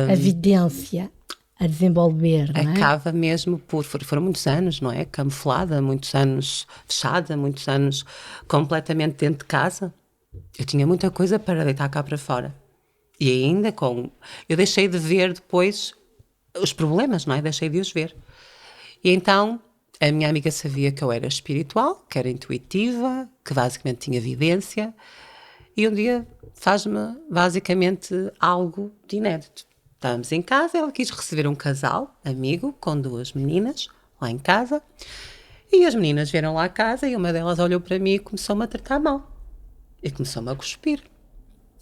A evidência a desenvolver, não é? Acaba mesmo foram muitos anos, não é? Camuflada, muitos anos fechada, muitos anos completamente dentro de casa. Eu tinha muita coisa para deitar cá para fora. E ainda eu deixei de ver depois os problemas, não é? Deixei de os ver. E então a minha amiga sabia que eu era espiritual, que era intuitiva, que basicamente tinha evidência. E um dia faz-me basicamente algo de inédito. Estávamos em casa, ela quis receber um casal, amigo, com 2 meninas, lá em casa. E as meninas vieram lá à casa e uma delas olhou para mim e começou-me a tratar mal. E começou-me a cuspir.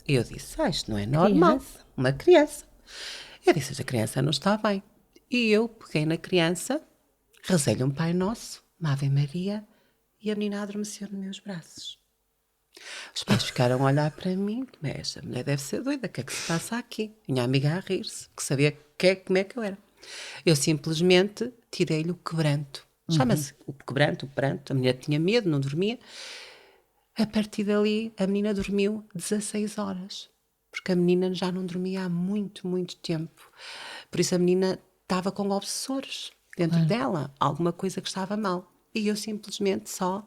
E eu disse, isto não é normal. Uma criança. Eu disse, a criança não está bem. E eu peguei na criança, rezei-lhe um Pai Nosso, uma Ave Maria, e a menina adormeceu nos meus braços. Os pais ficaram a olhar para mim, mas esta mulher deve ser doida, o que é que se passa aqui? Minha amiga a rir-se, que sabia como é que eu era. Eu simplesmente tirei-lhe o quebranto. Chama-se o quebranto, o pranto. A mulher tinha medo, não dormia. A partir dali, a menina dormiu 16 horas. Porque a menina já não dormia há muito, muito tempo. Por isso a menina estava com obsessores dentro dela. Alguma coisa que estava mal. E eu simplesmente só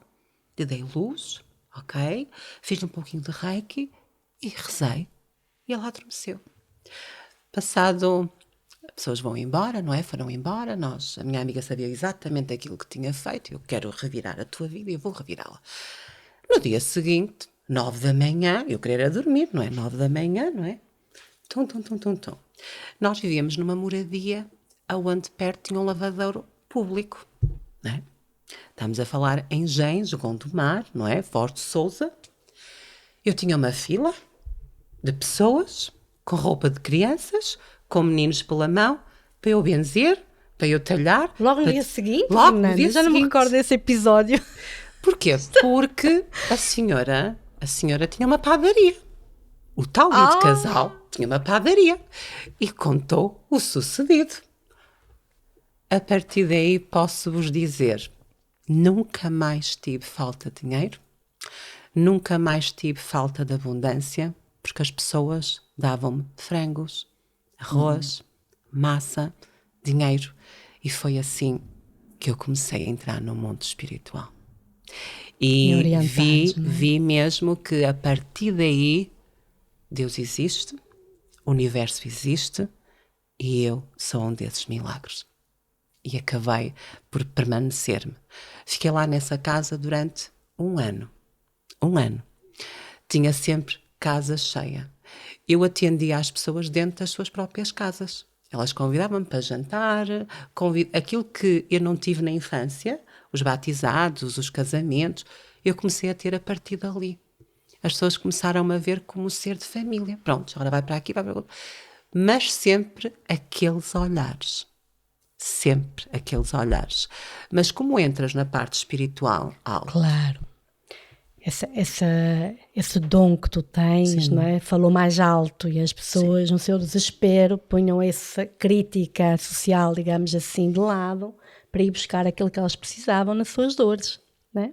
lhe dei luz, ok? Fiz um pouquinho de reiki e rezei. E ela adormeceu. Passado... As pessoas vão embora, não é? Foram embora. A minha amiga sabia exatamente aquilo que tinha feito. Eu quero revirar a tua vida e eu vou revirá-la. No dia seguinte, 9 da manhã, eu queria dormir, não é? 9 da manhã, não é? Tum. Nós vivíamos numa moradia onde perto tinha um lavadouro público, não é? Estamos a falar em Gens, Gondomar, não é? Forte Sousa. Eu tinha uma fila de pessoas com roupa de crianças, com meninos pela mão, para eu benzer, para eu talhar. Logo no dia seguinte, logo no dia já não me recordo desse episódio. Porquê? Porque a senhora tinha uma padaria. O tal de casal tinha uma padaria e contou o sucedido. A partir daí posso-vos dizer, nunca mais tive falta de dinheiro, nunca mais tive falta de abundância, porque as pessoas davam-me frangos, arroz, massa, dinheiro. E foi assim que eu comecei a entrar no mundo espiritual. E vi mesmo que a partir daí Deus existe, o universo existe e eu sou um desses milagres. E acabei por permanecer-me. Fiquei lá nessa casa durante um ano. Tinha sempre casa cheia. Eu atendia às pessoas dentro das suas próprias casas. Elas convidavam-me para jantar, aquilo que eu não tive na infância, os batizados, os casamentos, eu comecei a ter a partir dali. As pessoas começaram-me a ver como ser de família. Pronto, agora vai para aqui, vai para lá. Mas sempre aqueles olhares. Sempre aqueles olhares. Mas como entras na parte espiritual, Claro. Esse dom que tu tens, não é? Falou mais alto e as pessoas, no seu desespero, punham essa crítica social, digamos assim, de lado para ir buscar aquilo que elas precisavam nas suas dores, não é?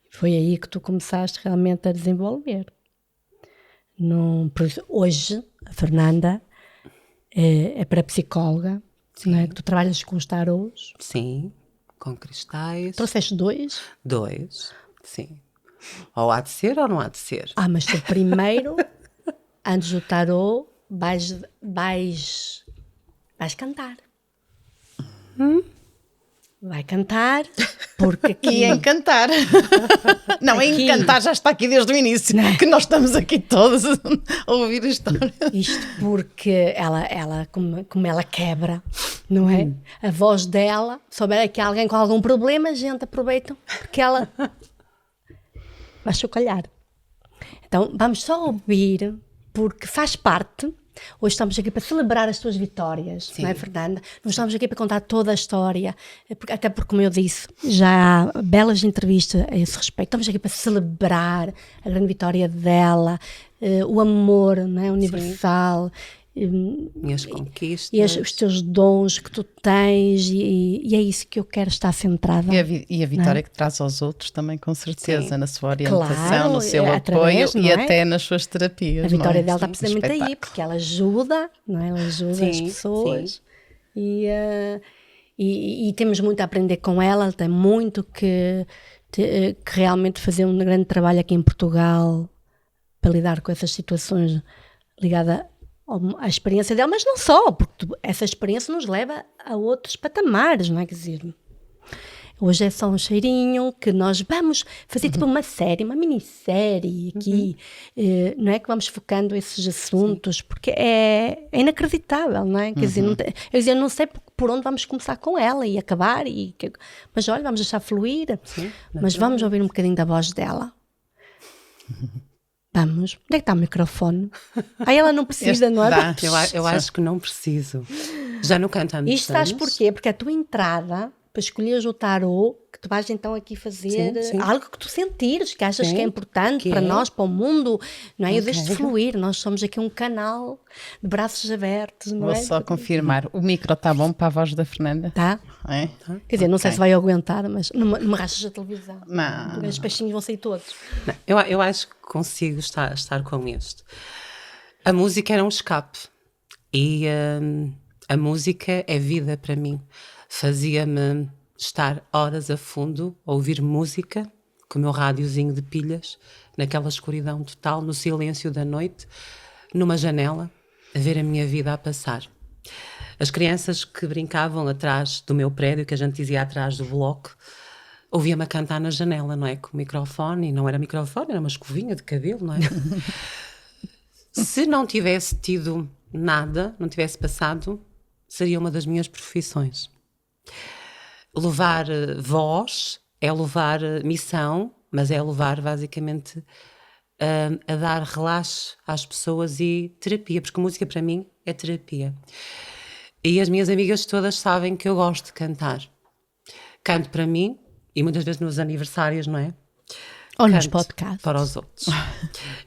Foi aí que tu começaste realmente a desenvolver. Hoje, a Fernanda é parapsicóloga, não é? Que tu trabalhas com os tarôs. Sim, com cristais. Trouxeste 2? 2, sim. Ou há de ser ou não há de ser. Mas tu primeiro, antes do tarô, vais cantar. Vai cantar, porque aqui... E encantar. Não, aqui... encantar já está aqui desde o início, que nós estamos aqui todos a ouvir a história. Isto porque ela como ela quebra, não é? A voz dela, souber que há alguém com algum problema, gente, aproveitam, porque ela vai chocalhar. Então, vamos só ouvir, porque faz parte. Hoje estamos aqui para celebrar as tuas vitórias, sim, não é, Fernanda? Não estamos aqui para contar toda a história, até porque, como eu disse, já há belas entrevistas a esse respeito. Estamos aqui para celebrar a grande vitória dela, o amor, não é, universal. Minhas conquistas. E os teus dons que tu tens, e é isso que eu quero estar centrada. E a vitória que traz aos outros também, com certeza, sim, na sua orientação, claro, no seu apoio e até nas suas terapias. A vitória dela está precisamente aí, porque ela ajuda, não é? Ela ajuda, sim, as pessoas. Sim. E temos muito a aprender com ela. Ela tem muito que realmente fazer um grande trabalho aqui em Portugal para lidar com essas situações ligadas a experiência dela, mas não só, porque essa experiência nos leva a outros patamares, não é? Quer dizer, hoje é só um cheirinho que nós vamos fazer tipo uma série, uma minissérie aqui, não é? Que vamos focando esses assuntos, porque é inacreditável, não é? Quer dizer, eu não sei por onde vamos começar com ela e acabar, mas olha, vamos deixar fluir, sim, mas vamos ouvir um bocadinho da voz dela. Vamos. Onde é que está o microfone? Ela não precisa, não é? Eu acho que não preciso. Já não cantamos. Isto estás porquê? Porque a tua entrada, para escolheres o tarot, que tu vais então aqui fazer algo que tu sentires, que achas que é importante para nós, para o mundo, não é? Eu deixo-te fluir, nós somos aqui um canal de braços abertos, não Vou só confirmar, o micro está bom para a voz da Fernanda? Tá. É? Quer dizer, não sei se vai aguentar, mas não me rachas a televisão. Não. Os peixinhos vão sair todos. Não, eu acho que consigo estar com isto. A música era um escape e a música é vida para mim. Fazia-me estar horas a fundo a ouvir música com o meu rádiozinho de pilhas, naquela escuridão total, no silêncio da noite, numa janela, a ver a minha vida a passar. As crianças que brincavam atrás do meu prédio, que a gente dizia atrás do bloco, ouvia-me a cantar na janela, não é? Com o microfone, e não era microfone, era uma escovinha de cabelo, não é? Se não tivesse tido nada, não tivesse passado, seria uma das minhas profissões. Levar voz é levar missão, mas é levar basicamente a dar relaxo às pessoas e terapia, porque a música para mim é terapia. E as minhas amigas todas sabem que eu gosto de cantar. Canto para mim e muitas vezes nos aniversários, não é? Ou nos podcasts. Para os outros.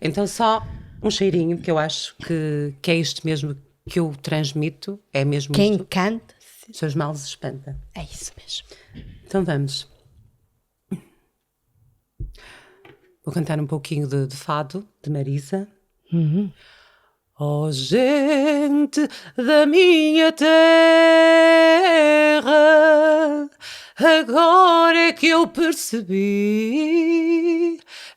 Então só um cheirinho, que eu acho que é isto mesmo que eu transmito, é mesmo quem isto. canta Seus males espanta. É isso mesmo. Então vamos. Vou cantar um pouquinho de fado, de Marisa. Oh, gente da minha terra, agora é que eu percebi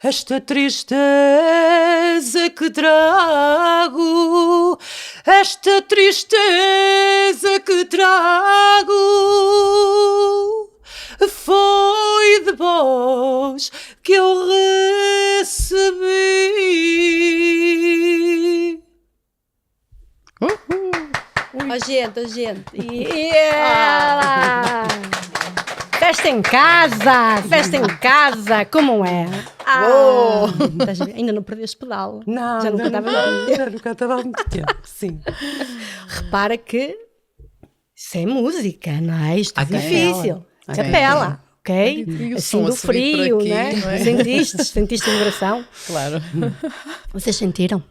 esta tristeza que trago, esta tristeza que trago. Foi de vós que eu recebi. Ó gente. Yeah! Festa em casa, como é? Ainda não perdeste pedal. Não, já nunca estava há muito tempo, sim. Repara que isso é música, não é? Isto é difícil. Capela, ok? Assim do frio, aqui, né? Não é? Sentiste a vibração? Claro. Vocês sentiram?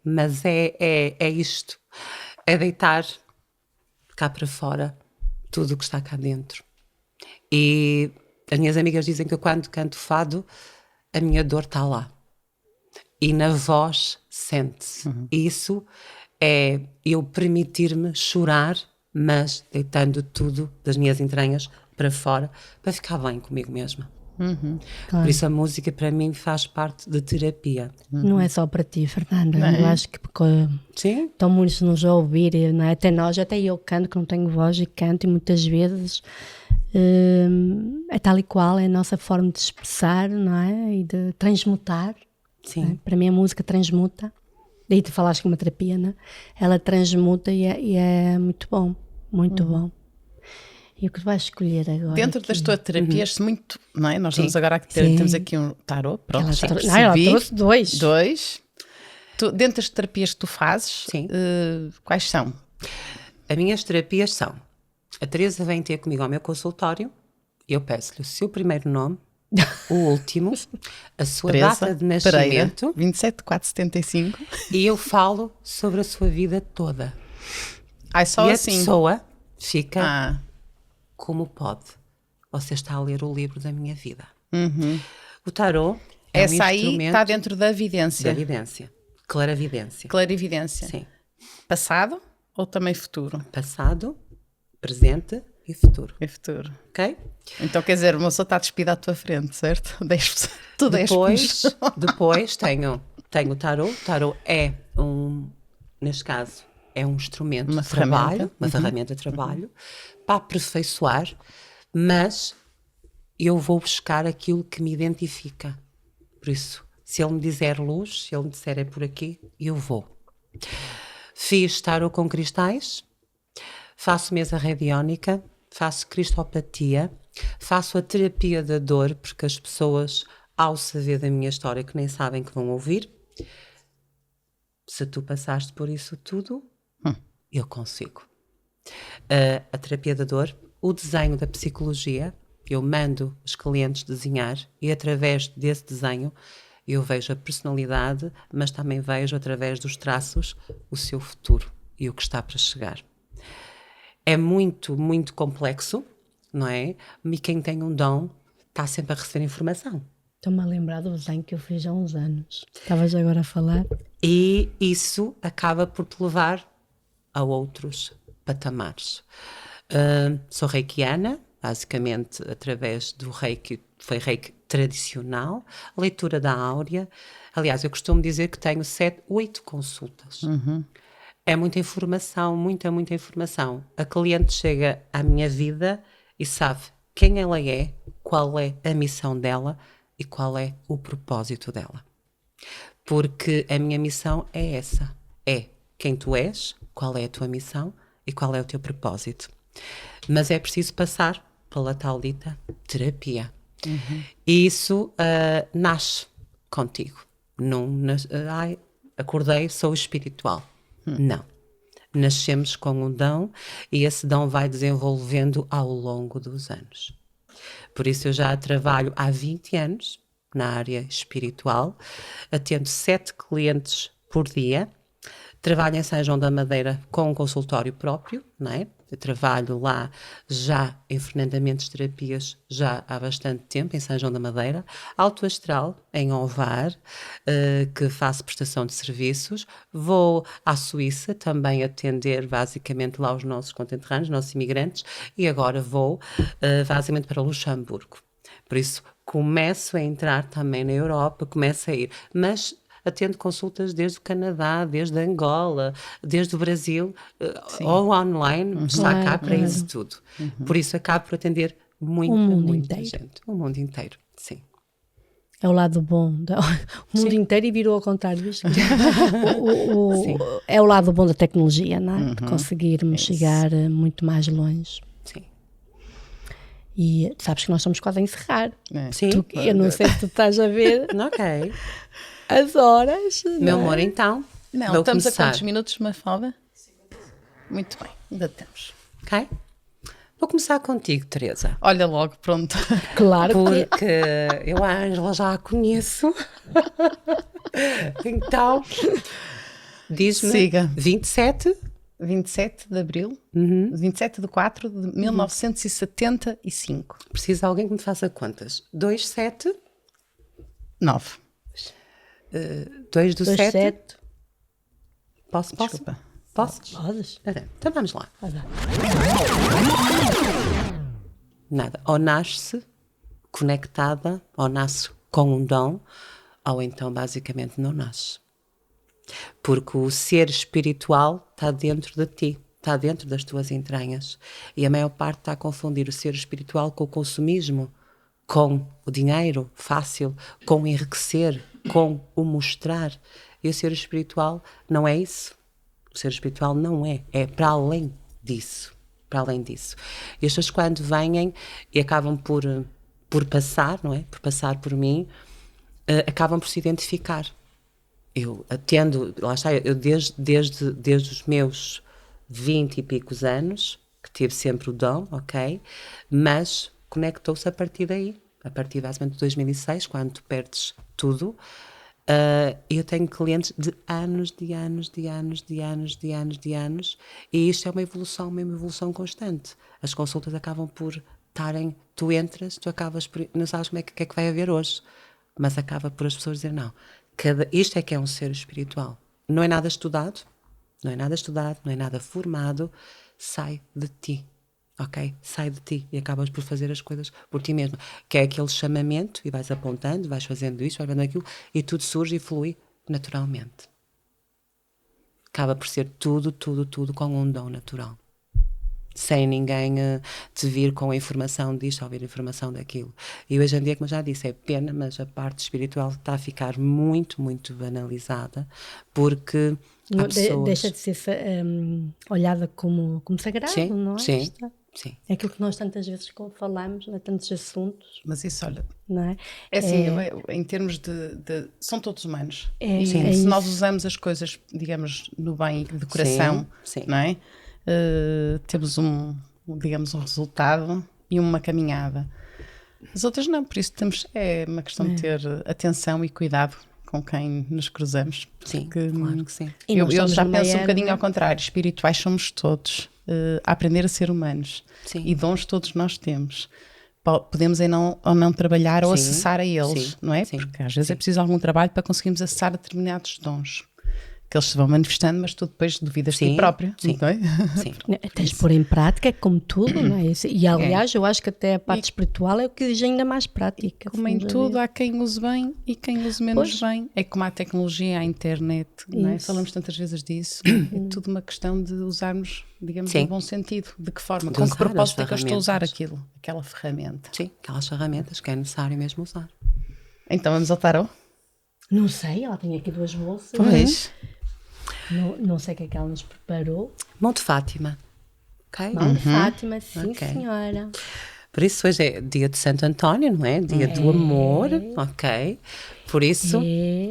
Mas é isto. É deitar cá para fora tudo o que está cá dentro. E as minhas amigas dizem que eu, quando canto fado, a minha dor está lá. E na voz sente-se. Isso é eu permitir-me chorar, mas deitando tudo das minhas entranhas para fora, para ficar bem comigo mesma. Claro. Por isso a música para mim faz parte de terapia. Não é só para ti, Fernanda. Eu acho que sim? Estão muitos nos a ouvir, não é? Até eu canto, que não tenho voz, e canto, e muitas vezes é tal e qual, é a nossa forma de expressar, não é? E de transmutar. Sim. É? Para mim a música transmuta. Daí tu falaste que é uma terapia, não é? Ela transmuta e é muito bom. Muito bom. E o que tu vais escolher agora? Dentro das tuas terapias, muito, não é? Nós vamos agora temos aqui um tarot, pronto, ela já percebi. Ela trouxe dois. Dentro das terapias que tu fazes, quais são? As minhas terapias são: a Teresa vem ter comigo ao meu consultório, eu peço-lhe o seu primeiro nome, o último, a sua Teresa data de nascimento, 27/4/75, e eu falo sobre a sua vida toda. Só e assim. A pessoa fica como pode. Você está a ler o livro da minha vida. O tarot é essa um aí instrumento está dentro da vidência. Da vidência. Clarividência. Clarividência. Sim. Passado ou também futuro? Passado, presente e futuro. E futuro. Ok? Então, quer dizer, uma pessoa está despida à tua frente, certo? Depois tenho o tarot. O tarot é neste caso, é um instrumento de trabalho, uma ferramenta de trabalho, para aperfeiçoar, mas eu vou buscar aquilo que me identifica. Por isso, se ele me disser luz, se ele me disser é por aqui, eu vou. Fiz tarot com cristais, faço mesa radiónica, faço cristopatia, faço a terapia da dor, porque as pessoas, ao saber da minha história, que nem sabem que vão ouvir, se tu passaste por isso tudo, eu consigo. A terapia da dor, o desenho da psicologia, eu mando os clientes desenhar e através desse desenho eu vejo a personalidade, mas também vejo através dos traços o seu futuro e o que está para chegar. É muito, muito complexo, não é? E quem tem um dom está sempre a receber informação. Estou-me a lembrar do desenho que eu fiz há uns anos. Estavas agora a falar. E isso acaba por te levar a outros patamares. Sou reikiana, basicamente através do reiki, foi reiki tradicional, leitura da áurea. Aliás, eu costumo dizer que tenho 7, 8 consultas. É muita informação, muita informação. A cliente chega à minha vida e sabe quem ela é, qual é a missão dela e qual é o propósito dela. Porque a minha missão é essa. É quem tu és, qual é a tua missão e qual é o teu propósito. Mas é preciso passar pela tal dita terapia. E isso nasce contigo. Não, acordei, sou espiritual. Não. Nascemos com um dom e esse dom vai desenvolvendo ao longo dos anos. Por isso eu já trabalho há 20 anos na área espiritual, atendo 7 clientes por dia, trabalho em São João da Madeira com um consultório próprio, não é? Eu trabalho lá já em Fernanda Mendes Terapias já há bastante tempo, em São João da Madeira, Alto Astral, em Ovar, que faço prestação de serviços. Vou à Suíça também atender basicamente lá os nossos contemporâneos, nossos imigrantes, e agora vou basicamente para Luxemburgo. Por isso, começo a entrar também na Europa, começo a ir, mas atendo consultas desde o Canadá, desde Angola, desde o Brasil, ou online, está cá para isso tudo. Por isso acabo por atender muita gente. O mundo inteiro, sim. É o lado bom. O mundo inteiro e virou ao contrário. Visto? É o lado bom da tecnologia, não é? De conseguirmos chegar muito mais longe. Sim. E sabes que nós estamos quase a encerrar. Sim. Eu não sei se tu estás a ver. Ok. As horas. Meu amor, então. Não, vou estamos começar. a quantos minutos, Mafalda? Muito bem, ainda temos. Ok? Vou começar contigo, Teresa. Olha logo, pronto. Claro que Porque eu a Ângela já a conheço. Então, diz-me. Siga. 27 de Abril, 27 de 4 de 1975. Preciso de alguém que me faça contas. 27, 9. 2 do 7. 7. Posso? Desculpa. Posso? Podes. Então vamos lá. Vai lá. Nada. Ou nasce conectada, ou nasce com um dom, ou então basicamente não nasce. Porque o ser espiritual está dentro de ti, está dentro das tuas entranhas. E a maior parte está a confundir o ser espiritual com o consumismo, com o dinheiro fácil, com o enriquecer, com o mostrar. E o ser espiritual não é isso. O ser espiritual não é para além disso. Para além disso. E as pessoas quando vêm e acabam por passar, não é? Por passar por mim, acabam por se identificar. Eu atendo, lá está, eu desde os meus 20 e picos anos, que tive sempre o dom, ok? Mas conectou-se a partir daí, a partir basicamente de 2006, quando tu perdes tudo. Eu tenho clientes de anos, e isto é uma evolução constante. As consultas acabam por estarem, tu entras, tu acabas por, não sabes como que é que vai haver hoje, mas acaba por as pessoas dizer não. Isto é que é um ser espiritual. Não é nada estudado, não é nada formado, sai de ti, ok? Sai de ti e acabas por fazer as coisas por ti mesmo. Que é aquele chamamento e vais apontando, vais fazendo isto, vais fazendo aquilo e tudo surge e flui naturalmente. Acaba por ser tudo com um dom natural. Sem ninguém te vir com a informação disto ou vir a informação daquilo. E hoje em dia, como eu já disse, é pena, mas a parte espiritual está a ficar muito banalizada, porque há pessoas... Deixa de ser olhada como sagrado, sim, não é? Sim. É aquilo que nós tantas vezes falamos, né? Tantos assuntos. Mas isso, olha, não é? É assim, em termos de são todos humanos. E se nós usamos as coisas, digamos, no bem de coração, sim. não é? temos digamos, um resultado e uma caminhada. As outras não, por isso é uma questão de ter atenção e cuidado com quem nos cruzamos. Sim, claro que sim. Eu já penso um bocadinho ao contrário, espirituais somos todos, a aprender a ser humanos. Sim. E dons todos nós temos. Podemos ou não trabalhar ou acessar a eles, não é? Porque às vezes é preciso algum trabalho para conseguirmos acessar determinados dons. Que eles se vão manifestando, mas tu depois duvidas de ti próprio. Sim. Não é? Sim. Tens de pôr em prática, como tudo, não é? E aliás, eu acho que até a parte espiritual é o que diz ainda mais prática. Como em tudo, há quem use bem e quem use menos bem. É como a tecnologia, a internet, não é? Falamos tantas vezes disso. É tudo uma questão de usarmos, digamos, no bom sentido. De que forma? Com que propósito é que eu estou a usar aquela ferramenta? Sim, aquelas ferramentas que é necessário mesmo usar. Então vamos ao tarot? Não sei, ela tem aqui 2 bolsas. Pois. Não sei o que é que ela nos preparou. Monte Fátima. Ok? Monte Fátima, sim, senhora. Por isso hoje é dia de Santo António, não é? Dia do amor, ok? Por isso,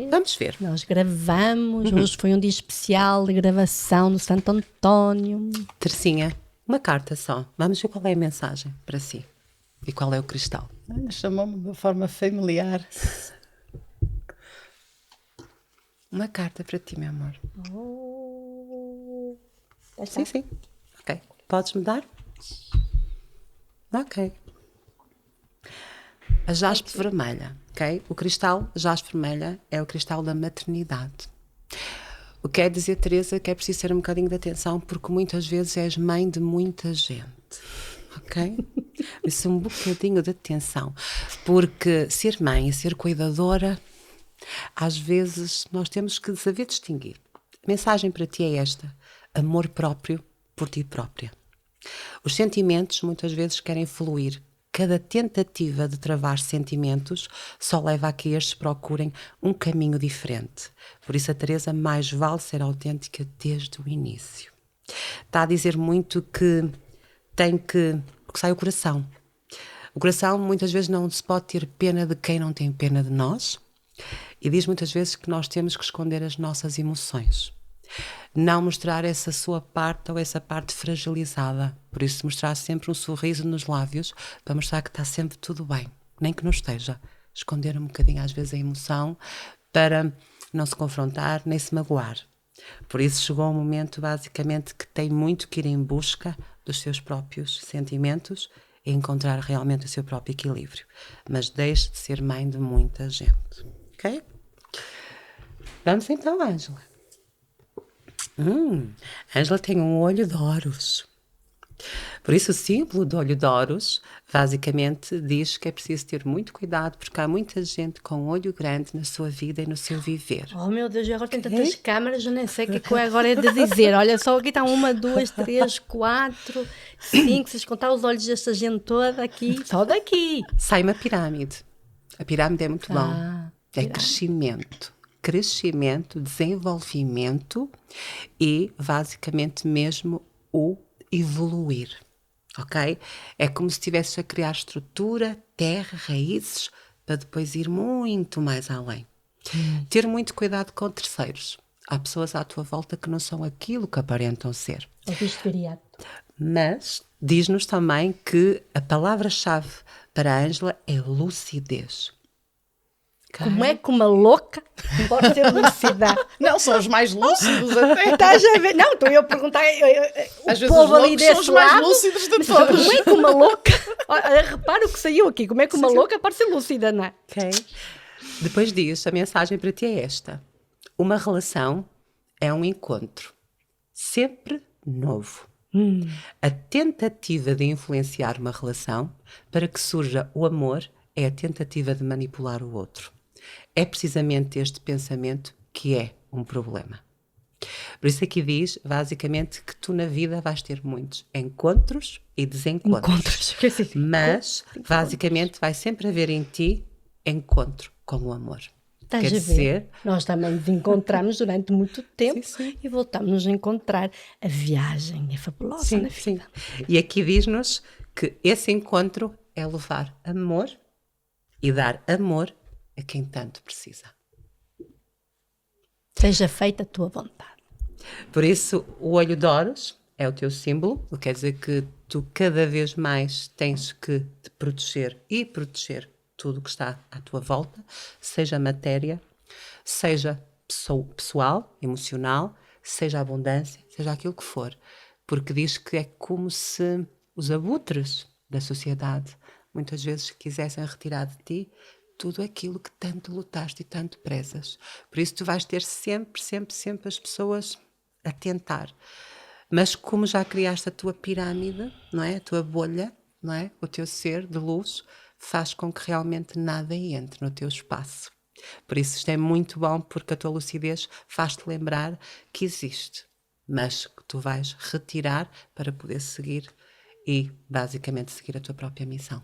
vamos ver. Nós gravamos, hoje foi um dia especial de gravação do Santo António. Teresinha, uma carta só. Vamos ver qual é a mensagem para si. E qual é o cristal. Chamou-me de uma forma familiar. Uma carta para ti, meu amor. Sim, sim. Ok. Podes-me dar? Ok. A jaspe vermelha, ok? O cristal jaspe vermelha é o cristal da maternidade. O que quer dizer, Teresa, que é preciso ter um bocadinho de atenção, porque muitas vezes és mãe de muita gente. Ok? Isso é um bocadinho de atenção. Porque ser mãe e ser cuidadora, às vezes nós temos que saber distinguir. A mensagem para ti é esta: amor próprio por ti própria. Os sentimentos muitas vezes querem fluir. Cada tentativa de travar sentimentos só leva a que estes procurem um caminho diferente. Por isso a Teresa mais vale ser autêntica desde o início. Está a dizer muito que porque sai o coração. O coração muitas vezes não se pode ter pena de quem não tem pena de nós. E diz muitas vezes que nós temos que esconder as nossas emoções. Não mostrar essa sua parte ou essa parte fragilizada. Por isso mostrar sempre um sorriso nos lábios para mostrar que está sempre tudo bem. Nem que não esteja. Esconder um bocadinho às vezes a emoção para não se confrontar nem se magoar. Por isso chegou um momento basicamente que tem muito que ir em busca dos seus próprios sentimentos e encontrar realmente o seu próprio equilíbrio. Mas deixe de ser mãe de muita gente. Ok? Vamos então, Ângela. Ângela tem um olho de Horus. Por isso o símbolo do olho de Horus basicamente diz que é preciso ter muito cuidado, porque há muita gente com um olho grande na sua vida e no seu viver. Oh meu Deus, agora tem tantas câmaras, eu nem sei o que é agora é de dizer. Olha só, aqui está 1, 2, 3, 4, 5, se contar os olhos desta gente toda aqui, só daqui. Sai uma pirâmide. A pirâmide é muito bom. É crescimento, desenvolvimento e basicamente mesmo o evoluir, ok? É como se estivesse a criar estrutura, terra, raízes, para depois ir muito mais além. Ter muito cuidado com terceiros. Há pessoas à tua volta que não são aquilo que aparentam ser. Mas diz-nos também que a palavra-chave para a Ângela é lucidez. Okay. Como é que uma louca pode ser lúcida? Não, são os mais lúcidos até. Estás a ver? Não, estou eu a perguntar. Às vezes os loucos são os mais lúcidos de todos. Como é que uma louca... Repara o que saiu aqui. Como é que uma louca pode ser lúcida, não é? Ok. Depois disso, a mensagem para ti é esta. Uma relação é um encontro. Sempre novo. A tentativa de influenciar uma relação para que surja o amor é a tentativa de manipular o outro. É precisamente este pensamento que é um problema. Por isso aqui diz, basicamente, que tu na vida vais ter muitos encontros e desencontros. Mas, basicamente, vai sempre haver em ti encontro com o amor. Estás a ver? Nós também nos encontramos durante muito tempo e voltamos a nos encontrar. A viagem é fabulosa na vida. E aqui diz-nos que esse encontro é levar amor e dar amor a quem tanto precisa. Seja feita a tua vontade. Por isso, o olho de Horus é o teu símbolo, o que quer dizer que tu cada vez mais tens que te proteger e proteger tudo o que está à tua volta, seja matéria, seja pessoal, emocional, seja abundância, seja aquilo que for. Porque diz que é como se os abutres da sociedade muitas vezes quisessem retirar de ti tudo aquilo que tanto lutaste e tanto prezas. Por isso tu vais ter sempre as pessoas a tentar. Mas como já criaste a tua pirâmide, não é? A tua bolha, não é? O teu ser de luz faz com que realmente nada entre no teu espaço. Por isso isto é muito bom, porque a tua lucidez faz-te lembrar que existe, mas que tu vais retirar para poder seguir e basicamente seguir a tua própria missão.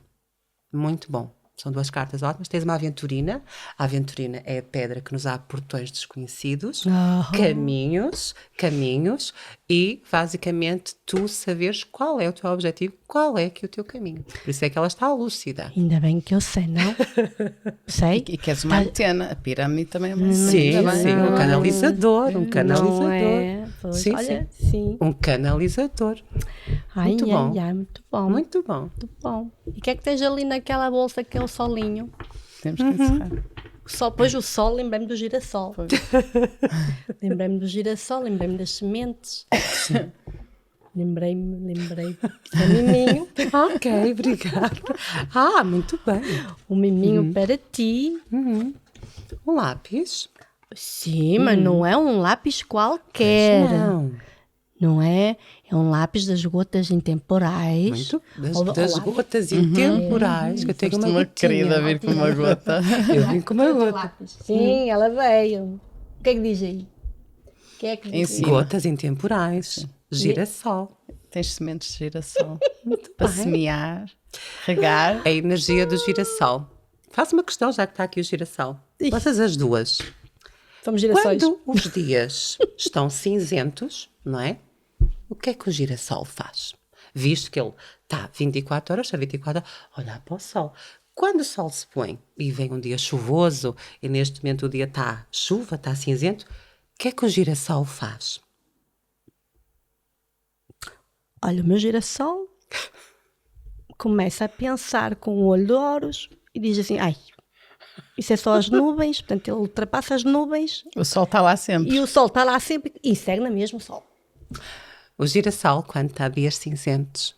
Muito bom. São 2 cartas ótimas. Tens uma aventurina. A aventurina é a pedra que nos abre portões desconhecidos, caminhos, e basicamente tu saberes qual é o teu objetivo, qual é que é o teu caminho. Por isso é que ela está lúcida. Ainda bem que eu sei, não? Sei. E queres uma antena. A pirâmide também é uma antena. Sim, um canalizador. Não é? Pois, Sim, olha, sim. Um canalizador. Ai, Muito bom. muito bom. Muito bom. Muito bom. E o que é que tens ali naquela bolsa que é o solinho? Temos que encerrar. Depois o sol, lembrei-me do girassol. Lembrei-me do girassol, lembrei-me das sementes. Lembrei-me. Isto é um miminho. Ok, obrigada. Muito bem. Um miminho para ti. Um lápis. Sim, mas não é um lápis qualquer. Não é? É um lápis das gotas intemporais. Das gotas intemporais. Que eu tenho uma querida vir com uma gota. Eu vim com uma gota. Sim, ela veio. O que é que diz aí? O que é que diz? Gotas intemporais. Girassol. Tens sementes de girassol. Para semear, regar. A energia do girassol. Faço uma questão, já que está aqui o girassol. Vocês as duas. Somos girassóis. Quando os dias estão cinzentos, não é? O que é que o girassol faz? Visto que ele está 24 horas a 24 horas, olhar para o sol. Quando o sol se põe e vem um dia chuvoso, e neste momento o dia está chuva, está cinzento, o que é que o girassol faz? Olha, o meu girassol começa a pensar com o olho de ouros e diz assim, ai, isso é só as nuvens, portanto ele ultrapassa as nuvens. O sol está lá sempre. E o sol está lá sempre e segue na mesma sol. O girassol, quando está dias cinzentos,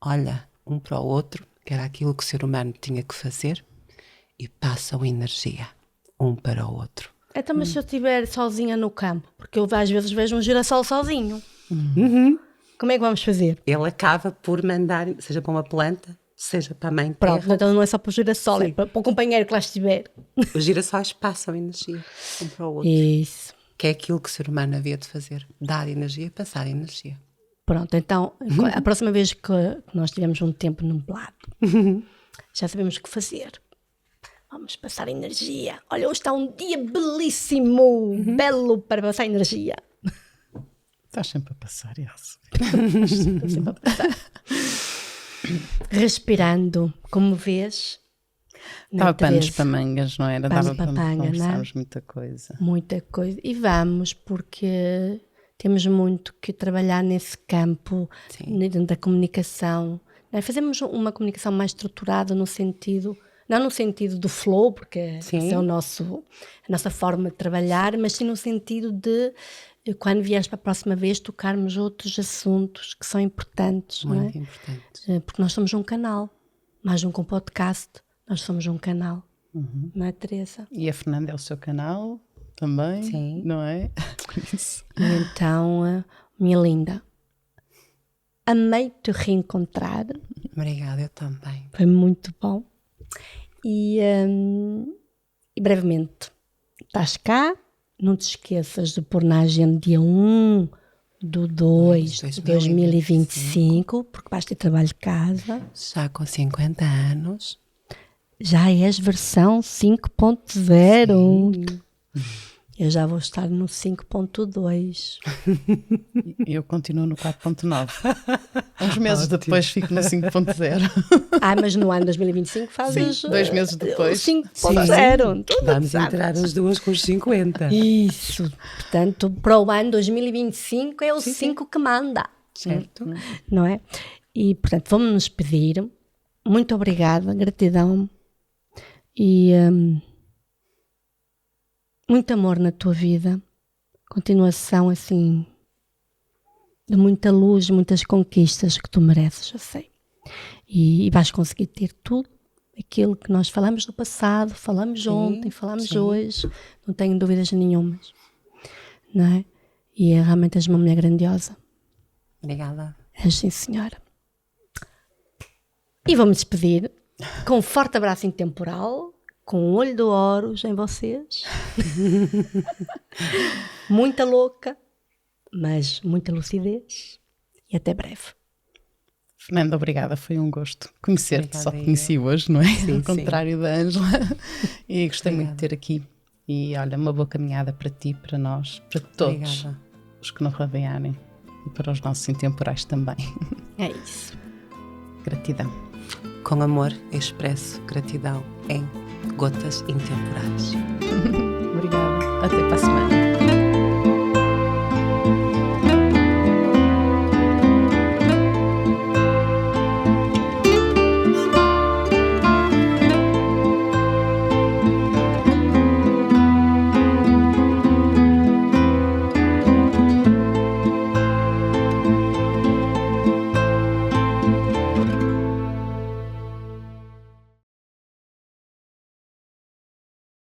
olha um para o outro, que era aquilo que o ser humano tinha que fazer, e passam energia um para o outro. Então, mas se eu estiver sozinha no campo, porque eu às vezes vejo um girassol sozinho, como é que vamos fazer? Ele acaba por mandar, seja para uma planta, seja para a mãe terra. Pronto, então não é só para o girassol, é para o companheiro que lá estiver. Os girassóis passam energia um para o outro. Isso. Que é aquilo que o ser humano havia de fazer. Dar energia e passar energia. Pronto, então, a próxima vez que nós tivermos um tempo nublado, já sabemos o que fazer. Vamos passar energia. Olha, hoje está um dia belíssimo, belo para passar energia. Estás sempre a passar, Elsa. Estou sempre a passar. Respirando, como vês. Dava panos para mangas, não era? Panos Dava para para manga, conversarmos muita coisa. Muita coisa. E vamos, porque temos muito que trabalhar nesse campo da comunicação. Fazemos uma comunicação mais estruturada no sentido, não no sentido do flow, porque essa é a nossa forma de trabalhar, mas sim no sentido de, quando vieres para a próxima vez, tocarmos outros assuntos que são importantes. Muito não é? importantes. Porque nós somos um canal, mais um com podcast, nós somos um canal. Não é, Teresa? E a Fernanda é o seu canal também, Sim. Não é? E então, minha linda, amei te reencontrar. Obrigada, eu também. Foi muito bom. E brevemente, estás cá. Não te esqueças de pôr na agenda dia 1/2/2025, porque vais ter trabalho de casa. Já com 50 anos. Já és versão 5.0. Eu já vou estar no 5.2. Eu continuo no 4.9. Uns meses depois fico no 5.0. Mas no ano 2025 fazes... Sim, 2 meses depois. 5.0. Vamos entrar as duas com os 50. Isso. Portanto, para o ano 2025 é o 5 que manda. Certo. Não é? E, portanto, vamos nos pedir. Muito obrigada, gratidão e muito amor na tua vida. Continuação, assim, de muita luz, muitas conquistas que tu mereces, eu sei. E vais conseguir ter tudo aquilo que nós falamos no passado, falamos ontem, falamos hoje, não tenho dúvidas nenhumas, não é? E realmente és uma mulher grandiosa. Obrigada. És, sim, senhora. E vou-me despedir com um forte abraço intemporal, com um olho de Horus em vocês. Muita louca, mas muita lucidez. E até breve. Fernanda, obrigada, foi um gosto conhecer-te, só te conheci hoje, não é? Ao contrário da Ângela. E gostei muito de ter aqui. E olha, uma boa caminhada para ti, para nós, para todos os que nos rodearem e para os nossos intemporais também. É isso. Gratidão. Com amor, expresso gratidão em Gotas Intemporais.